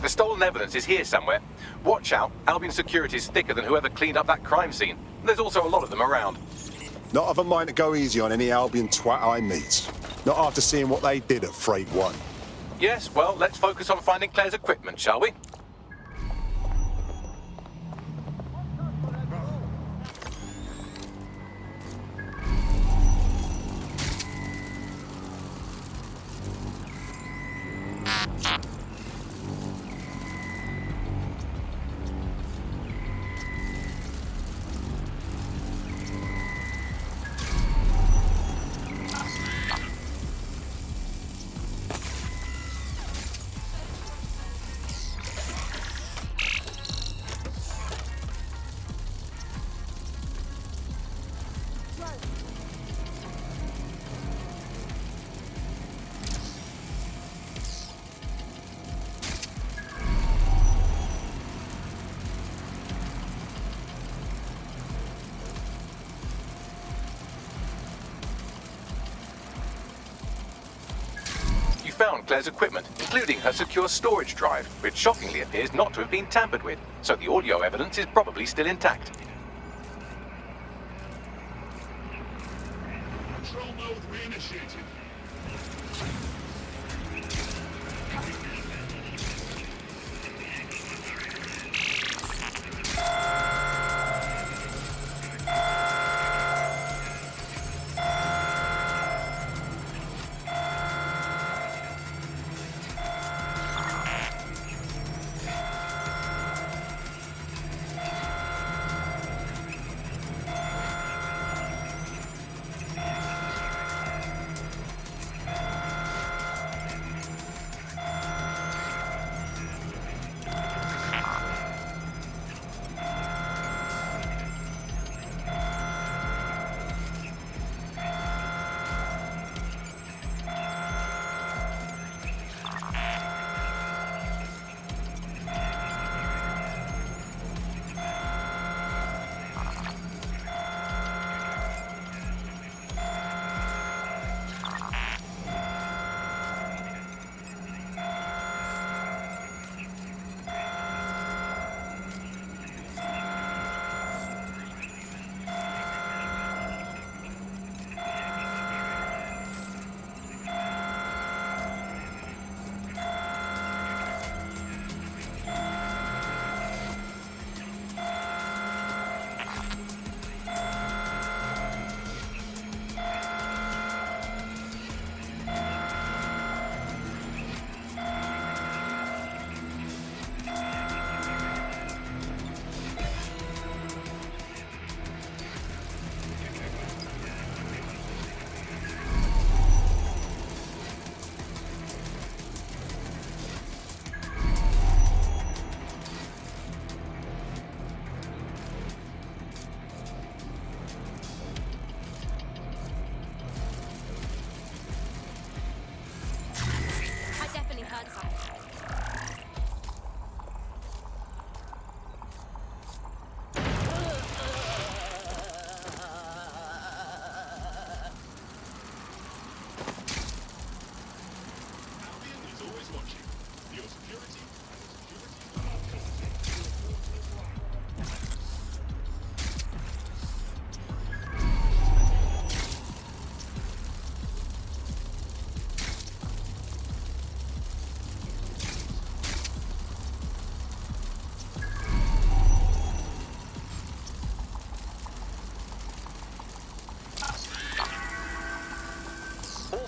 The stolen evidence is here somewhere. Watch out, Albion security is thicker than whoever cleaned up that crime scene. There's also a lot of them around. Not of a mind to go easy on any Albion twat I meet. Not after seeing what they did at Freight 1. Yes, well, let's focus on finding Claire's equipment, shall we? Found Claire's equipment, including her secure storage drive, which shockingly appears not to have been tampered with, so the audio evidence is probably still intact. Control mode reinitiated.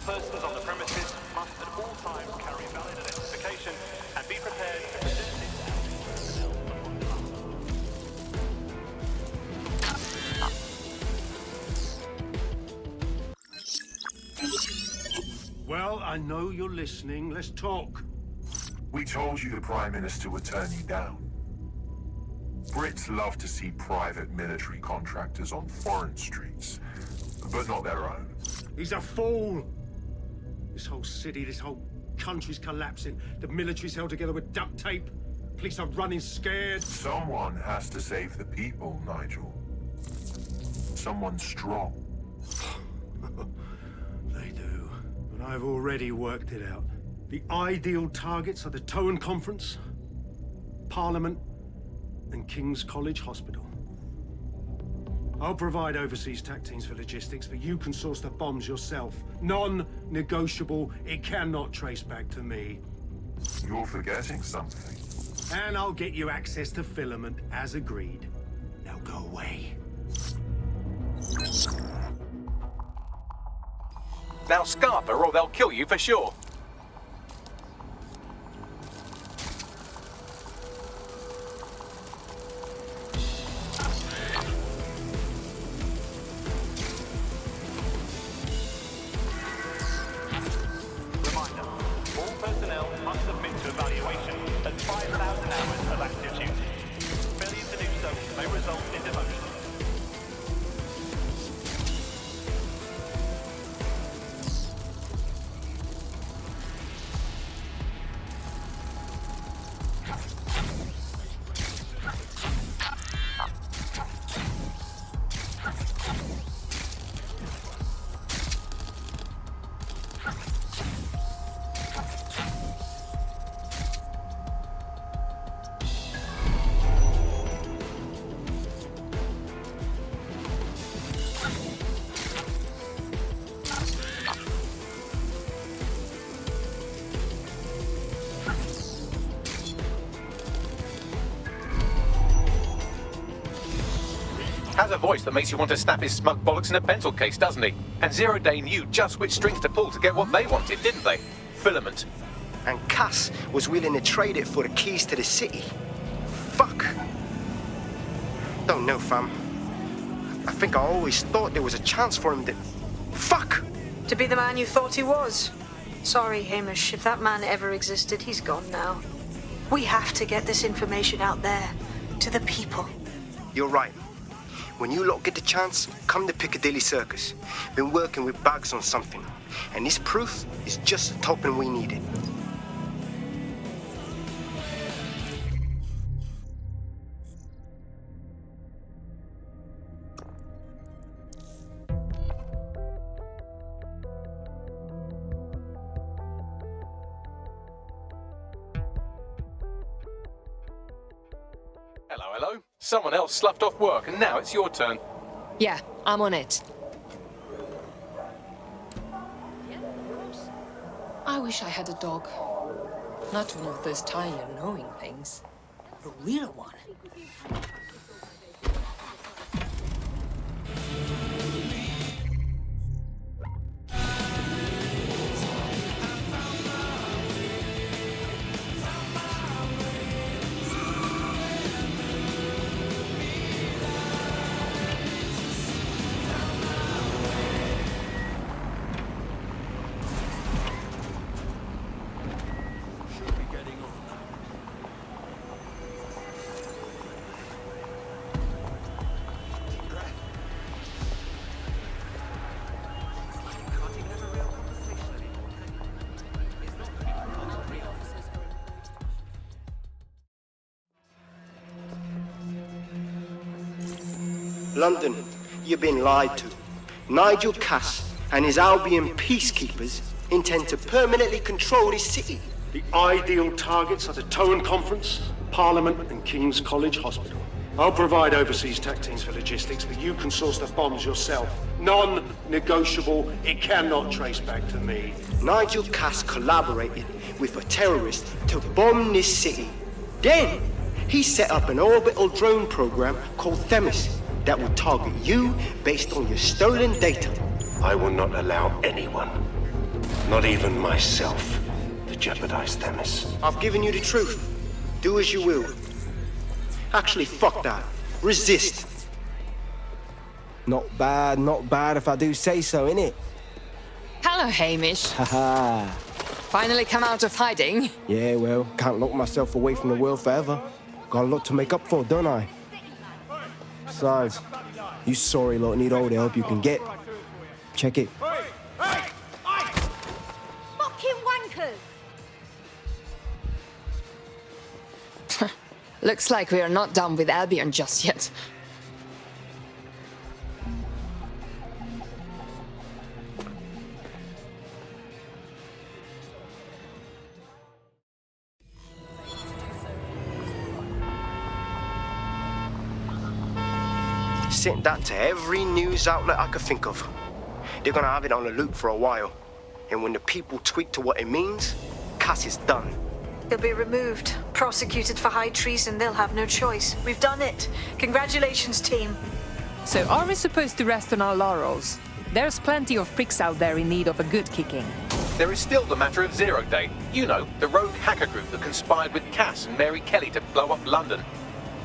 Persons on the premises must at all times carry valid identification and be prepared to present it. Well, I know you're listening. Let's talk. We told you the Prime Minister would turn you down. Brits love to see private military contractors on foreign streets, but not their own. He's a fool! This whole city, this whole country's collapsing. The military's held together with duct tape. Police are running scared. Someone has to save the people, Nigel. Someone strong. They do. But I've already worked it out. The ideal targets are the Toan Conference, Parliament, and King's College Hospital. I'll provide overseas tac teams for logistics, but you can source the bombs yourself. Non-negotiable, it cannot trace back to me. You're forgetting something. And I'll get you access to filament, as agreed. Now go away. Now scarper or they'll kill you for sure. Reminder, all personnel must submit to evaluation at 5,000 hours of active duty. Failure to do so may result in demotion. Has a voice that makes you want to snap his smug bollocks in a pencil case, doesn't he? And Zero Day knew just which strings to pull to get what they wanted, didn't they? Filament. And Cass was willing to trade it for the keys to the city. Fuck. Don't know, fam. I think I always thought there was a chance for him to... Fuck! To be the man you thought he was. Sorry, Hamish. If that man ever existed, he's gone now. We have to get this information out there, to the people. You're right. When you lot get the chance, come to Piccadilly Circus. Been working with bags on something. And this proof is just the token we needed. Hello. Someone else sloughed off work and now it's your turn. Yeah, I'm on it. I wish I had a dog. Not one of those tiny annoying things. A real one. London, you've been lied to. Nigel Cass and his Albion peacekeepers intend to permanently control this city. The ideal targets are the Towan Conference, Parliament, and King's College Hospital. I'll provide overseas tac teams for logistics, but you can source the bombs yourself. Non-negotiable, it cannot trace back to me. Nigel Cass collaborated with a terrorist to bomb this city. Then, he set up an orbital drone program called Themis that will target you based on your stolen data. I will not allow anyone, not even myself, to jeopardize Themis. I've given you the truth. Do as you will. Actually, fuck that. Resist. Not bad if I do say so, innit? Hello, Hamish. Haha. Finally come out of hiding. Yeah, well, can't lock myself away from the world forever. Got a lot to make up for, don't I? Besides, you sorry lot need all the help you can get. Check it. Fucking wankers! Looks like we are not done with Albion just yet. Sent that to every news outlet I could think of. They're gonna have it on a loop for a while. And when the people tweak to what it means, Cass is done. He'll be removed, prosecuted for high treason. They'll have no choice. We've done it. Congratulations, team. So are we supposed to rest on our laurels? There's plenty of pricks out there in need of a good kicking. There is still the matter of Zero Day. You know, the rogue hacker group that conspired with Cass and Mary Kelly to blow up London.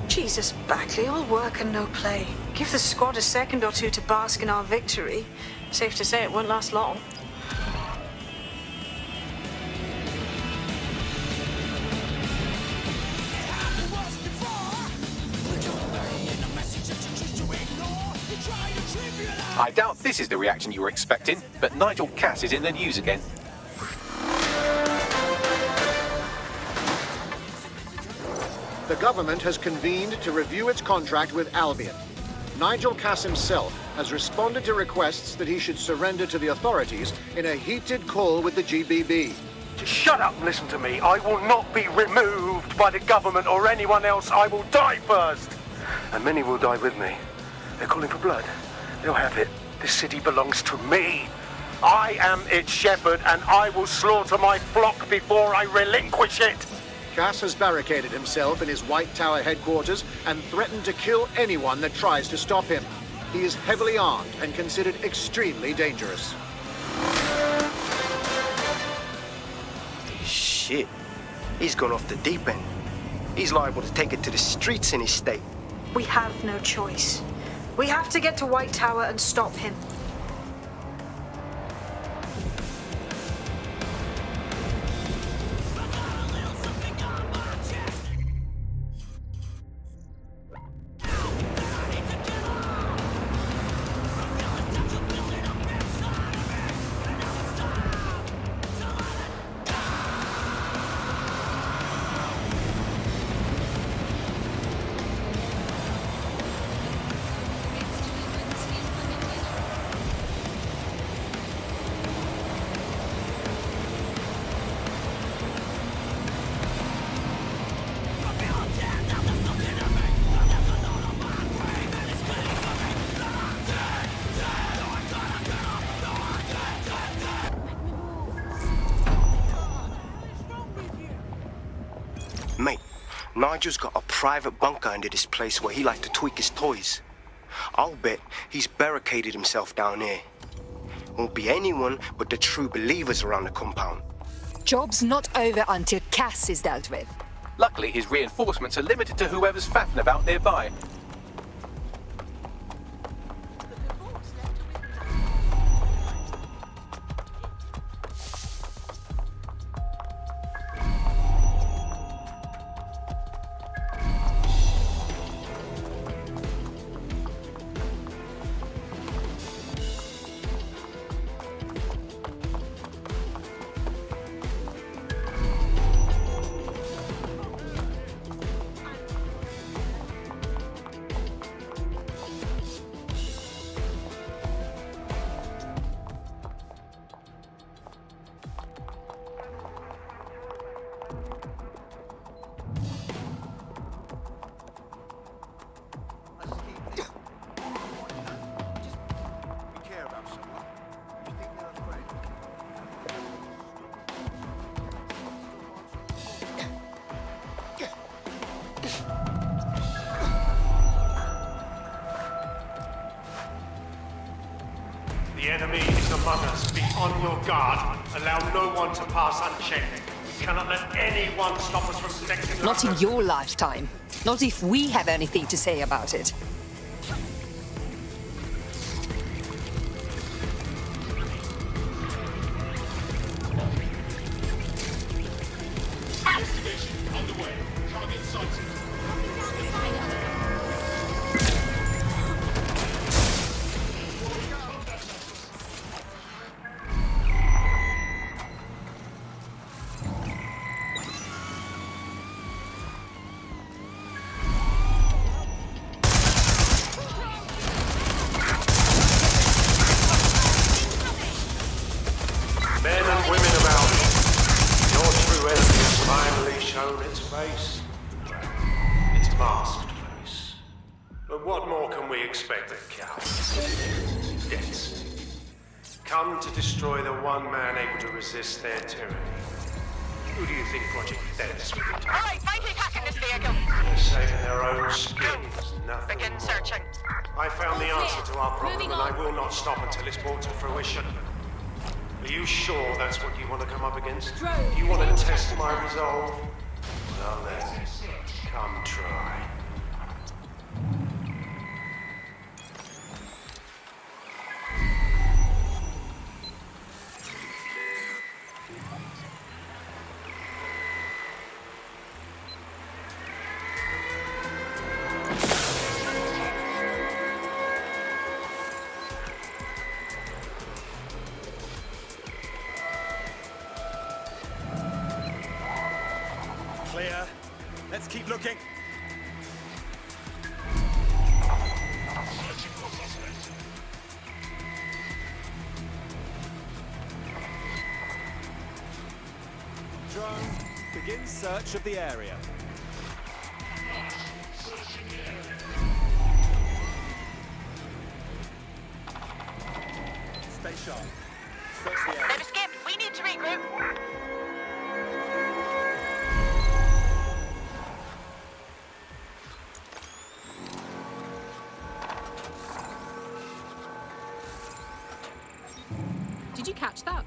Jesus, Bagley, all work and no play. Give the squad a second or two to bask in our victory. Safe to say it won't last long. I doubt this is the reaction you were expecting, but Nigel Cass is in the news again. The government has convened to review its contract with Albion. Nigel Cass himself has responded to requests that he should surrender to the authorities in a heated call with the GBB. Just shut up and listen to me. I will not be removed by the government or anyone else. I will die first. And many will die with me. They're calling for blood. They'll have it. This city belongs to me. I am its shepherd, and I will slaughter my flock before I relinquish it. Cass has barricaded himself in his White Tower headquarters and threatened to kill anyone that tries to stop him. He is heavily armed and considered extremely dangerous. Shit. He's gone off the deep end. He's liable to take it to the streets in his state. We have no choice. We have to get to White Tower and stop him. Mate, Nigel's got a private bunker under this place where he likes to tweak his toys. I'll bet he's barricaded himself down here. Won't be anyone but the true believers around the compound. Job's not over until Cass is dealt with. Luckily, his reinforcements are limited to whoever's faffing about nearby. The enemy is among us. Be on your guard. Allow no one to pass unchecked. We cannot let anyone stop us from protecting Not in London. your lifetime. Not if we have anything to say about it. Investigation underway. Target sighted. Men and women about it. Your true enemy has finally shown its face. expected, coward. Debts. Come to destroy the one man able to resist their tyranny. Who do you think Project Dennis will be? Alright, find me back in this vehicle. They're saving their own skins, nothing Begin more. searching. I found the answer to our problem, and I will not stop until it's brought to fruition. Are you sure that's what you want to come up against? You want to test my resolve? Well then, come try. Clear. Let's keep looking. Drone, begin search of the area. Stay sharp. Search the area. They've escaped. We need to regroup. Did you catch that?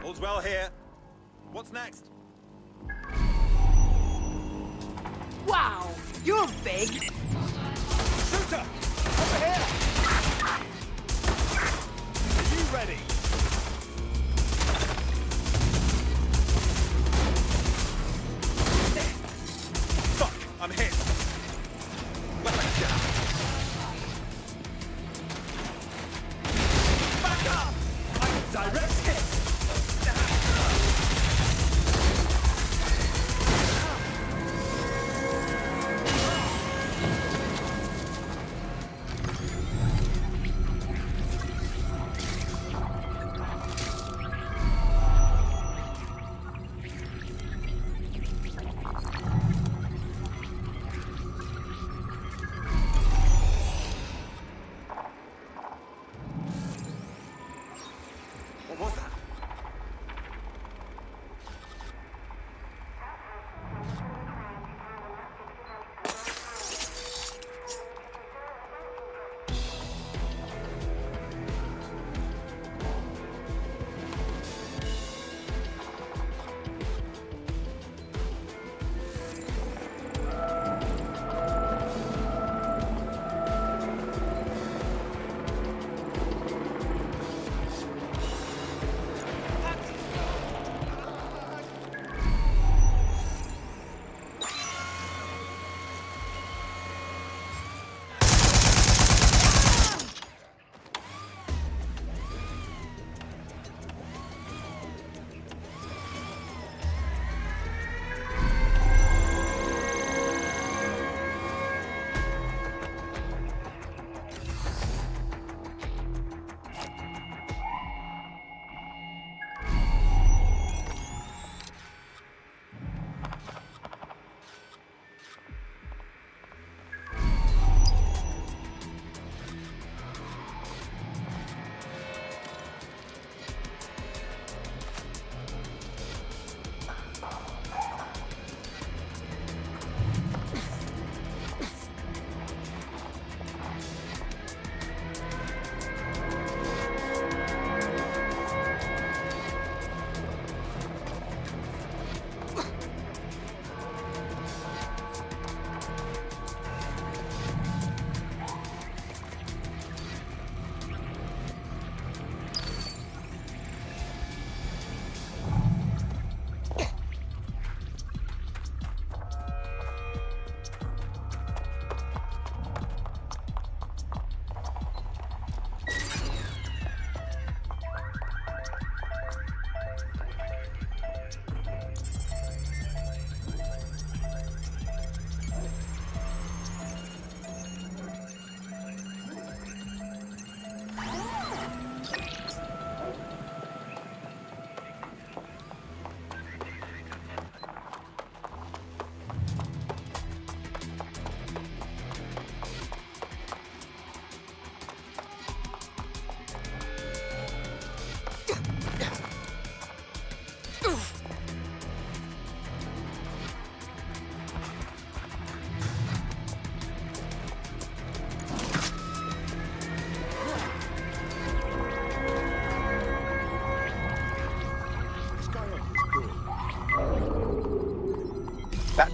All's well here. What's next? Wow, you're big. Shooter! Over here! Are you ready? Fuck! I'm hit! Weapon down! Back up! I'm direct hit! What was that?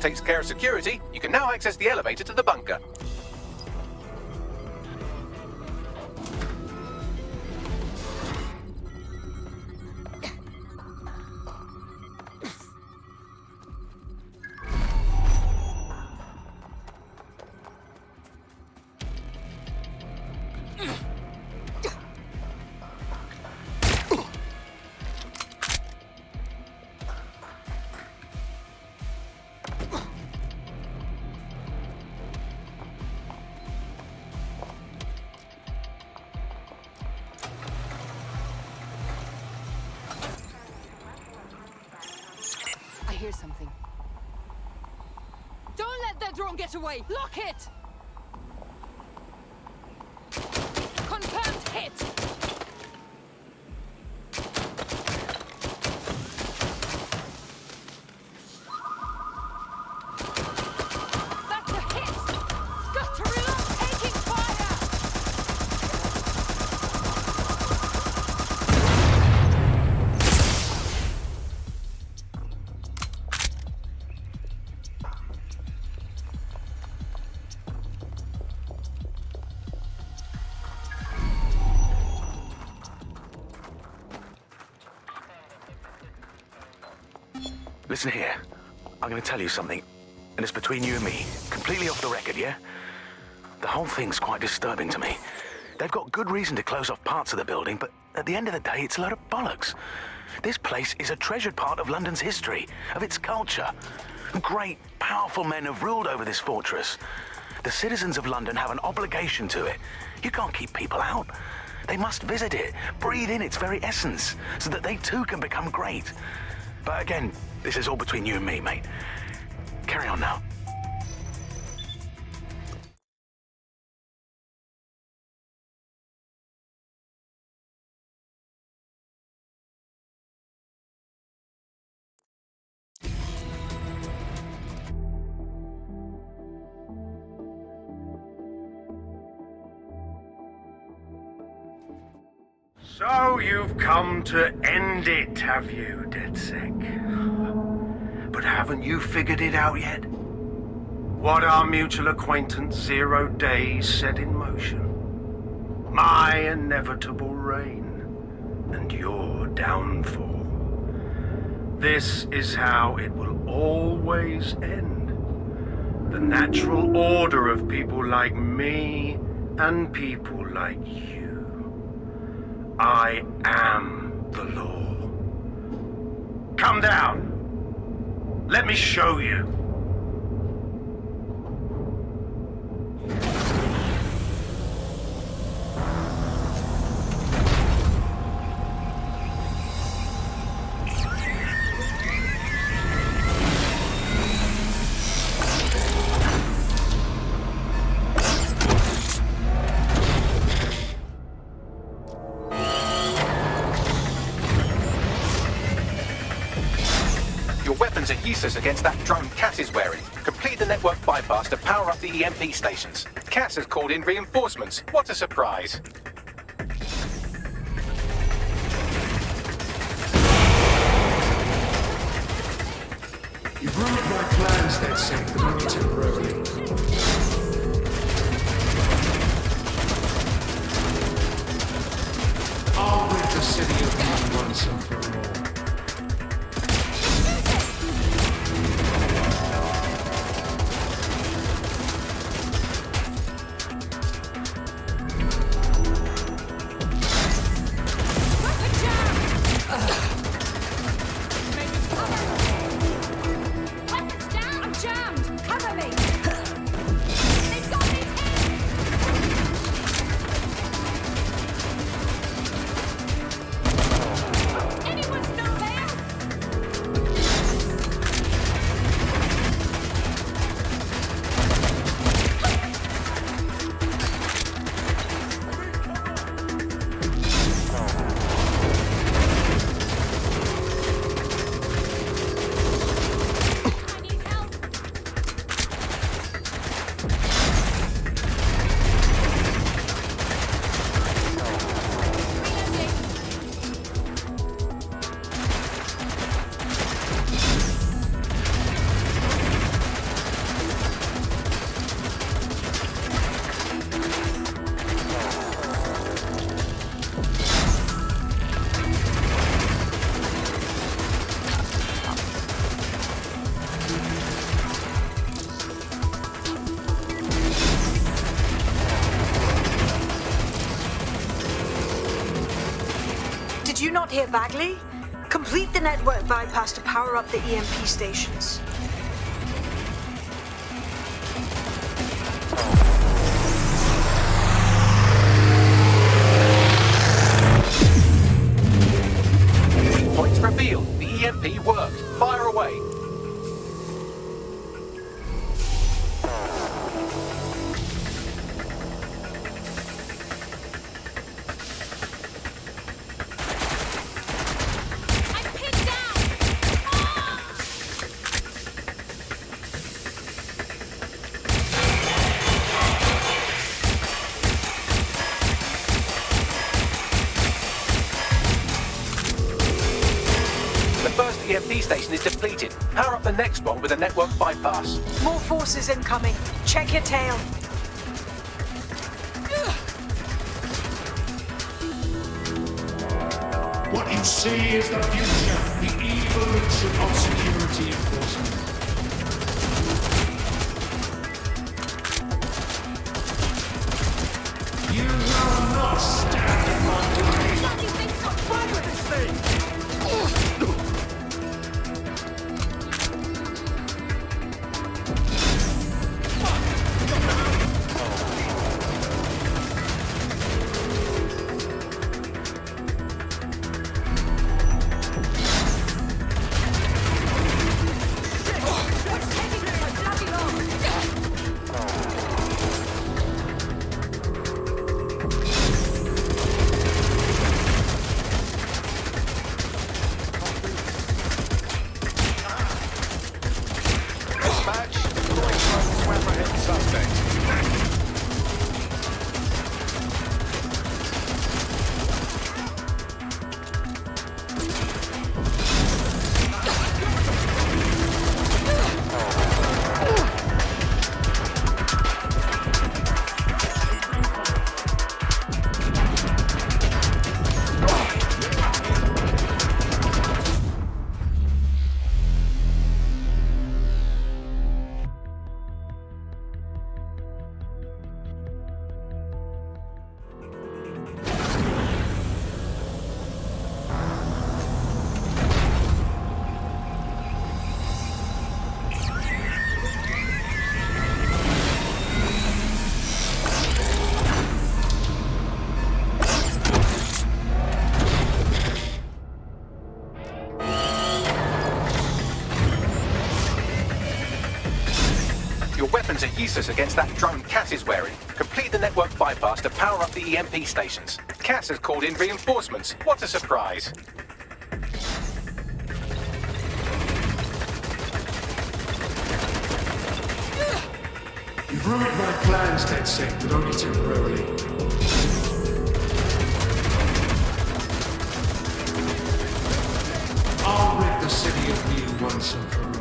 takes care of security, you can now access the elevator to the bunker. I hear something. Don't let that drone get away! Lock it! Confirmed hit! That's a hit! Got to reload! Taking fire! Listen here. I'm going to tell you something, and it's between you and me. Completely off the record, yeah? The whole thing's quite disturbing to me. They've got good reason to close off parts of the building, but at the end of the day, it's a load of bollocks. This place is a treasured part of London's history, of its culture. Great, powerful men have ruled over this fortress. The citizens of London have an obligation to it. You can't keep people out. They must visit it, breathe in its very essence, so that they too can become great. But again, this is all between you and me, mate. Carry on now. So you've come to end it, have you, DedSec? But haven't you figured it out yet? What our mutual acquaintance 0 Days set in motion? My inevitable reign and your downfall. This is how it will always end. The natural order of people like me and people like you. I am the law. Come down. Let me show you. Are useless against that drone Cass is wearing. Complete the network bypass to power up the EMP stations. Cass has called in reinforcements. What a surprise. You've ruined my plans, DedSec, but only temporarily. I'll rid the city of you once and for all. Anyone Did you not hear Bagley? Complete the network bypass to power up the EMP stations. Points revealed. The EMP worked. Fire away. EMP station is depleted. Power up the next one with a network bypass. More forces incoming. Check your tail. What you see is the future, the evolution of security enforcement. You will not stand in my way. Bloody things on fire with this thing! Are useless against that drone Cass is wearing. Complete the network bypass to power up the EMP stations. Cass has called in reinforcements. What a surprise. You've ruined my plans, DedSec, but only temporarily. I'll rid the city of you once and for all.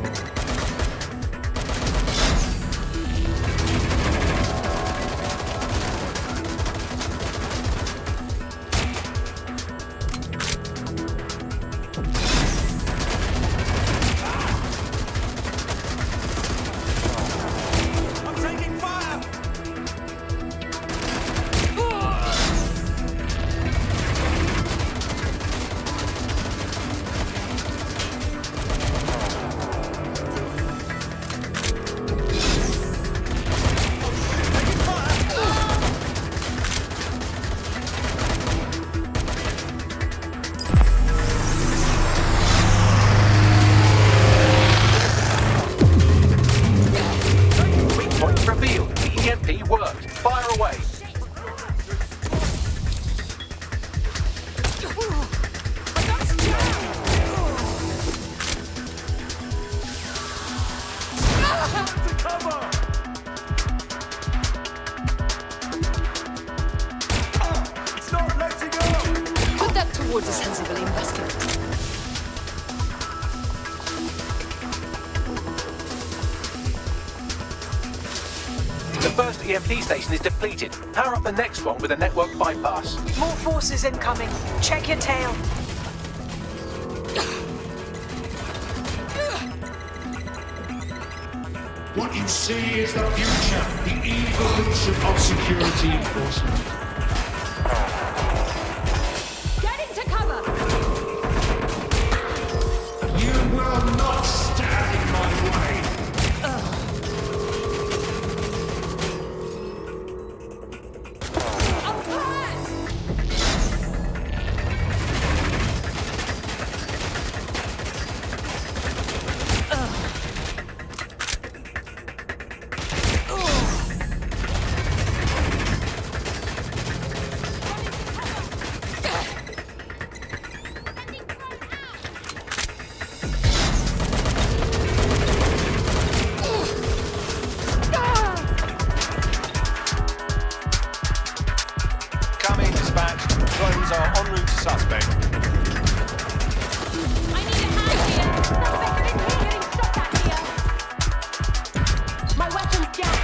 Towards a sensible investment. The first EMP station is depleted. Power up the next one with a network bypass. More forces incoming. Check your tail. What you see is the future, the evolution of security enforcement. Get into cover! drones are en route to suspect. I need a hand here. Suspect is getting shot at here. My weapon's down.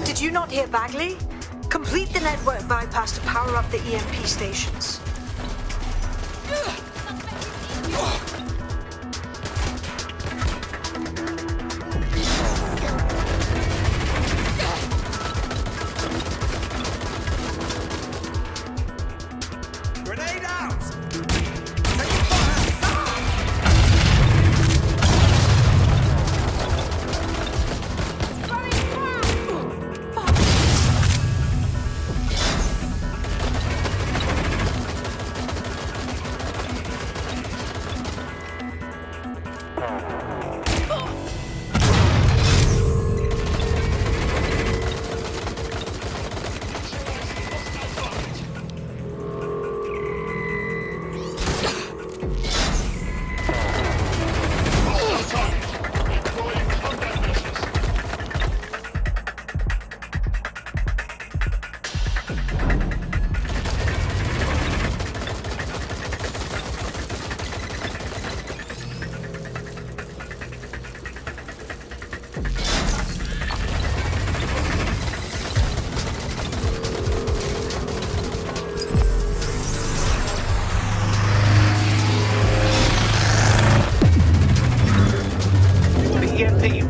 Did you not hear Bagley? Complete the network bypass to power up the EMP stations. Grenade out!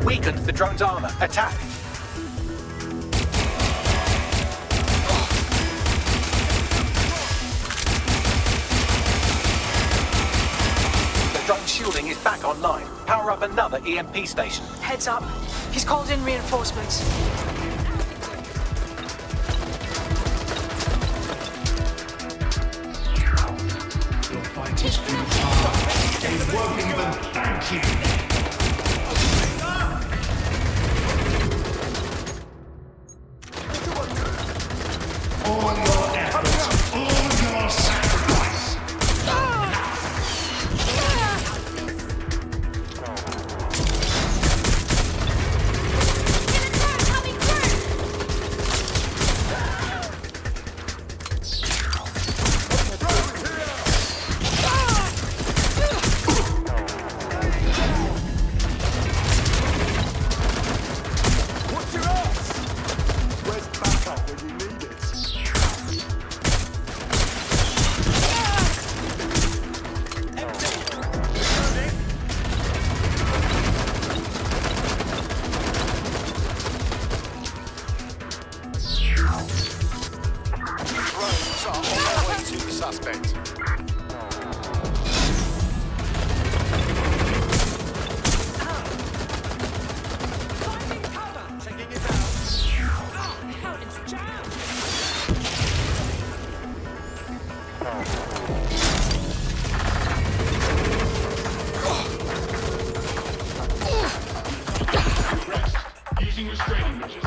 Weakened the drone's armor. Attack! The drone's shielding is back online. Power up another EMP station. Heads up. He's called in reinforcements. Your fight is futile. It won't even thank you. All your efforts, all your sacrifice. Suspect. Using restraining measures.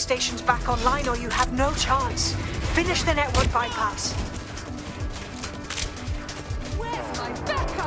stations back online or you have no chance. Finish the network bypass. Where's my backup?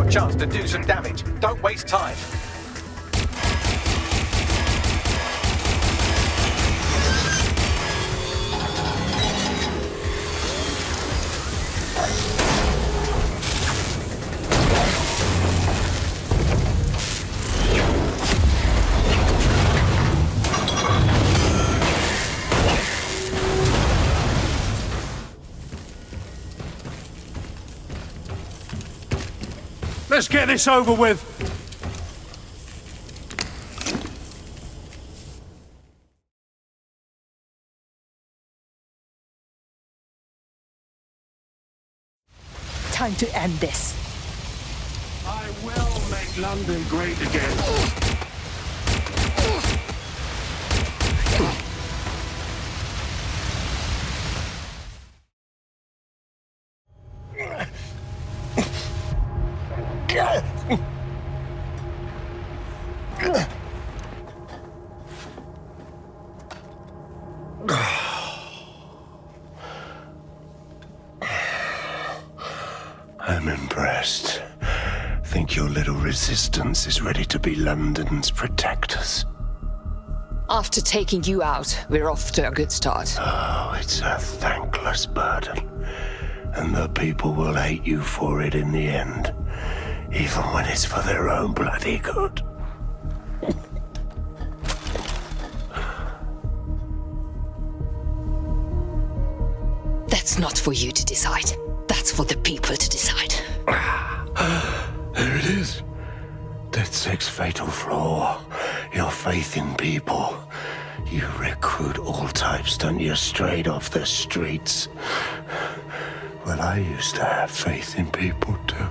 Chance to do some damage. Don't waste time. Let's get this over with. Time to end this. I will make London great again. I'm impressed. Think your little resistance is ready to be London's protectors? After taking you out, we're off to a good start. Oh, it's a thankless burden. And the people will hate you for it in the end. Even when it's for their own bloody good. That's not for you to decide. That's for the people to decide. There it is. DedSec's fatal flaw. Your faith in people. You recruit all types, don't you, straight off the streets. Well, I used to have faith in people, too.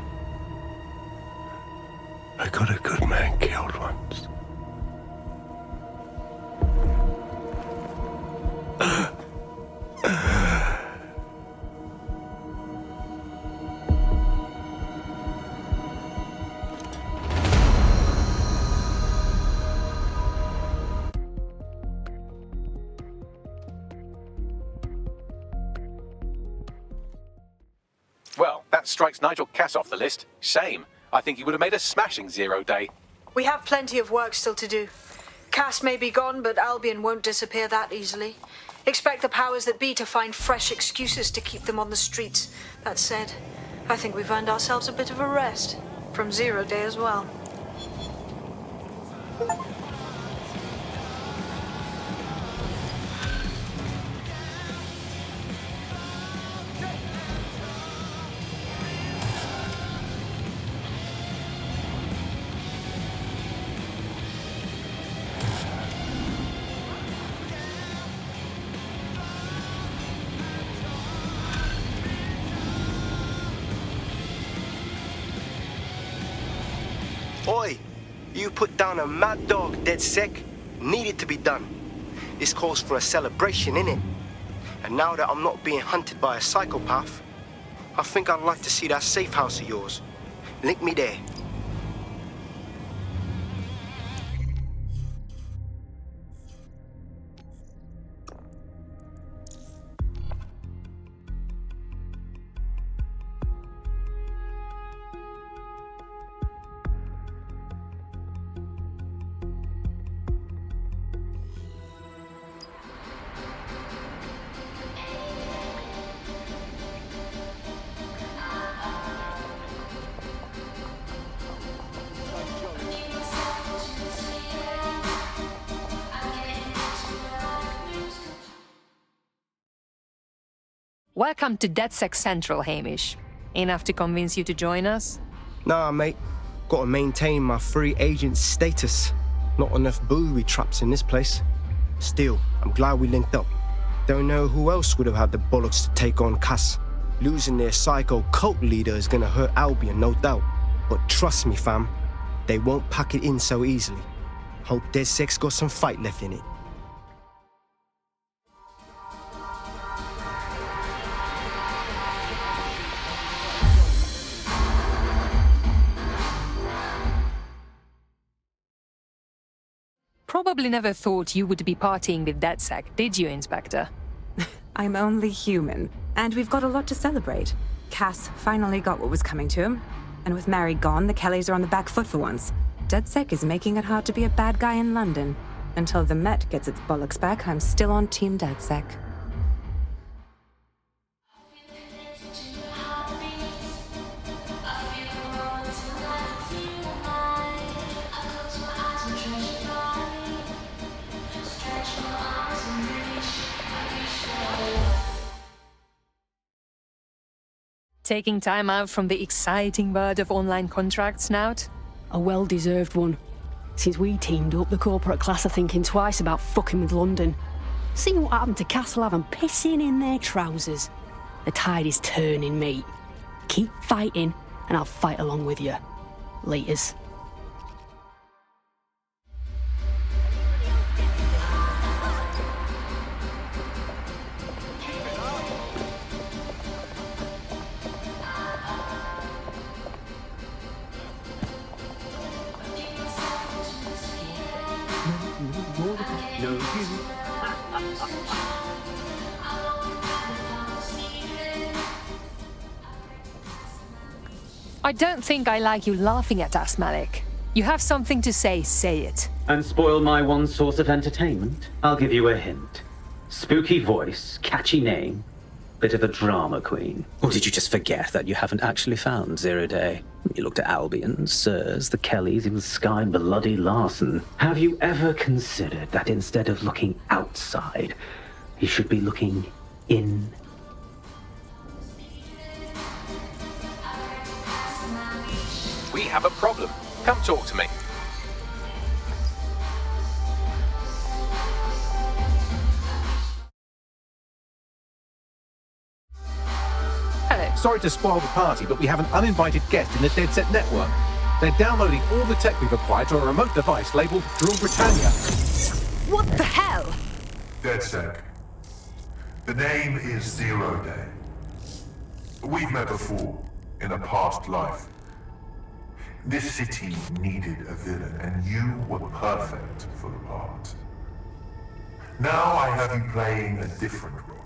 I got a good man killed once. Well, that strikes Nigel Cass off the list. Shame. I think he would have made a smashing 0 day. We have plenty of work still to do. Cass may be gone, but Albion won't disappear that easily. Expect the powers that be to find fresh excuses to keep them on the streets. That said, I think we've earned ourselves a bit of a rest. From 0 day as well. Oi! You put down a mad dog, DedSec. Needed to be done. This calls for a celebration, innit? And now that I'm not being hunted by a psychopath, I think I'd like to see that safe house of yours. Link me there. Welcome to DedSec Central, Hamish. Enough to convince you to join us? Nah, mate. Gotta maintain my free agent status. Not enough booby traps in this place. Still, I'm glad we linked up. Don't know who else would have had the bollocks to take on Cass. Losing their psycho cult leader is gonna hurt Albion, no doubt. But trust me, fam, they won't pack it in so easily. Hope DedSec's got some fight left in it. Probably never thought you would be partying with DedSec, did you, Inspector? I'm only human, and we've got a lot to celebrate. Cass finally got what was coming to him, and with Mary gone, the Kellys are on the back foot for once. DedSec is making it hard to be a bad guy in London. Until the Met gets its bollocks back, I'm still on Team DedSec. Taking time out from the exciting world of online contracts, Snout? A well-deserved one. Since we teamed up, the corporate class are thinking twice about fucking with London. See what happened to Castlehaven pissing in their trousers. The tide is turning, mate. Keep fighting, and I'll fight along with you. Laters. I don't think I like you laughing at us, Malik. You have something to say it. And spoil my one source of entertainment? I'll give you a hint. Spooky voice, catchy name, bit of a drama queen. Or did you just forget that you haven't actually found 0 day? You looked at Albion, Sirs, the Kellys, even Sky Bloody Larson. Have you ever considered that instead of looking outside, you should be looking in? We have a problem. Come talk to me. Hello. Sorry to spoil the party, but we have an uninvited guest in the DedSec network. They're downloading all the tech we've acquired to a remote device labeled Drill Britannia. What the hell? DedSec. The name is 0 day. We've met before, in a past life. This city needed a villain, and you were perfect for the part. Now I have you playing a different role.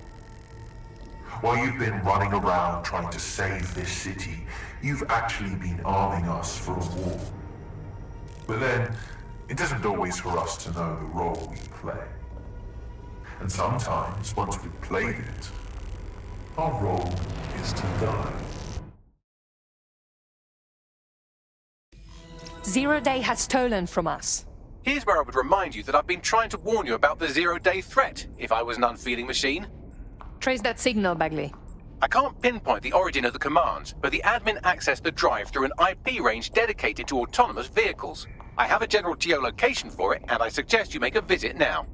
While you've been running around trying to save this city, you've actually been arming us for a war. But then, it isn't always for us to know the role we play. And sometimes, once we've played it, our role is to die. 0 Day has stolen from us. Here's where I would remind you that I've been trying to warn you about the 0 Day threat, if I was an unfeeling machine. Trace that signal, Bagley. I can't pinpoint the origin of the commands, but the admin accessed the drive through an IP range dedicated to autonomous vehicles. I have a general geolocation for it, and I suggest you make a visit now.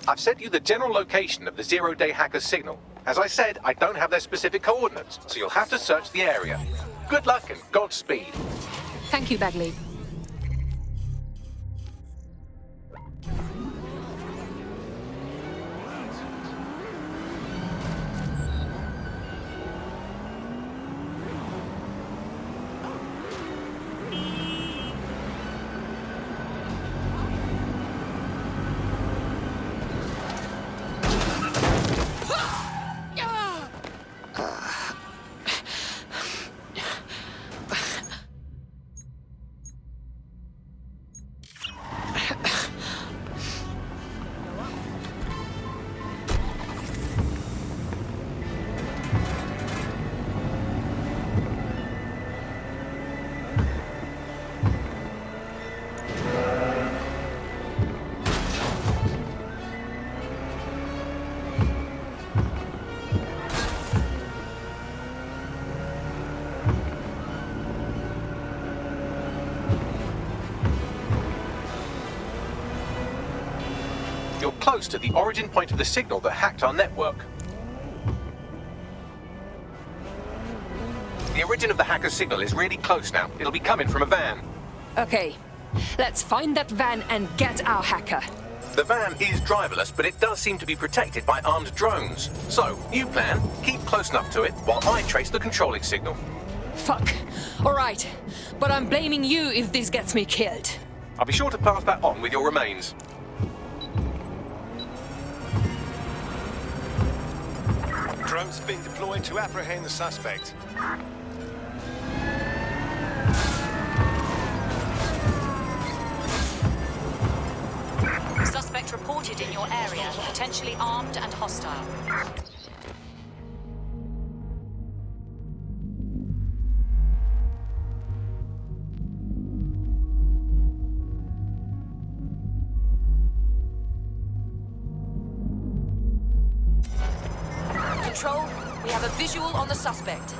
I've sent you the general location of the 0 Day hacker's signal. As I said, I don't have their specific coordinates, so you'll have to search the area. Good luck and Godspeed. Thank you, Bagley. You're close to the origin point of the signal that hacked our network. The origin of the hacker's signal is really close now. It'll be coming from a van. Okay, let's find that van and get our hacker. The van is driverless, but it does seem to be protected by armed drones. So, new plan, keep close enough to it while I trace the controlling signal. Fuck. All right, but I'm blaming you if this gets me killed. I'll be sure to pass that on with your remains. Drones being deployed to apprehend the suspect. Suspect reported in your area, potentially armed and hostile. Control, we have a visual on the suspect.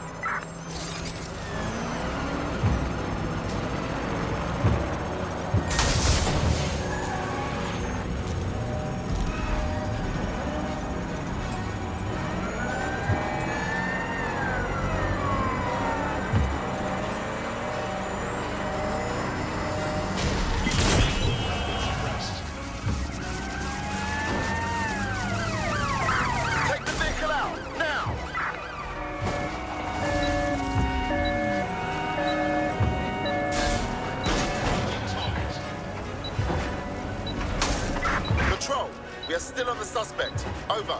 We are still on the suspect. Over.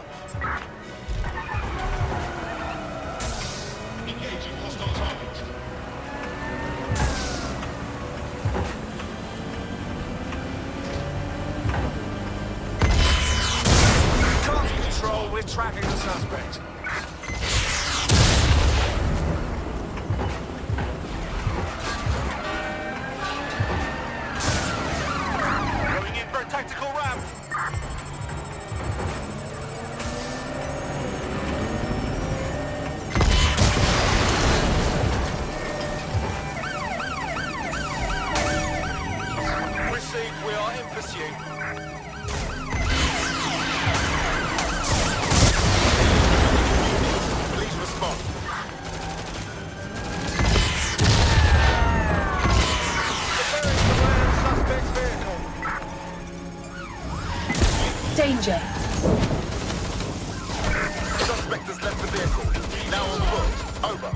Engaging hostile target. Command control, we're tracking the suspect. Going in for a tactical ramp. danger. Suspect has left the vehicle. Now on foot. Over.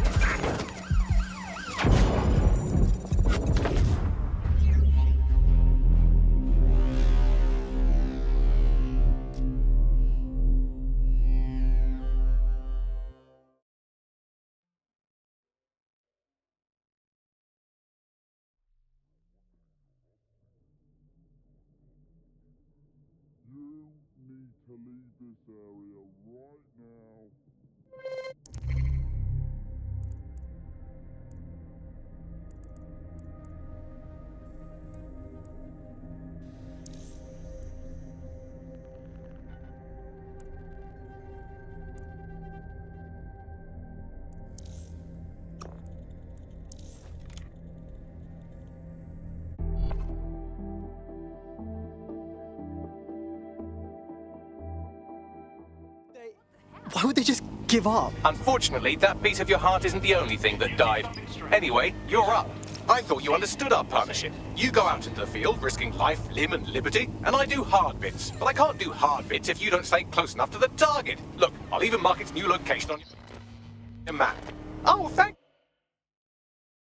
To leave this area right now. Why would they just give up? Unfortunately, that piece of your heart isn't the only thing that died. Anyway, you're up. I thought you understood our partnership. You go out into the field, risking life, limb, and liberty, and I do hard bits. But I can't do hard bits if you don't stay close enough to the target. Look, I'll even mark its new location on your map. Oh, thank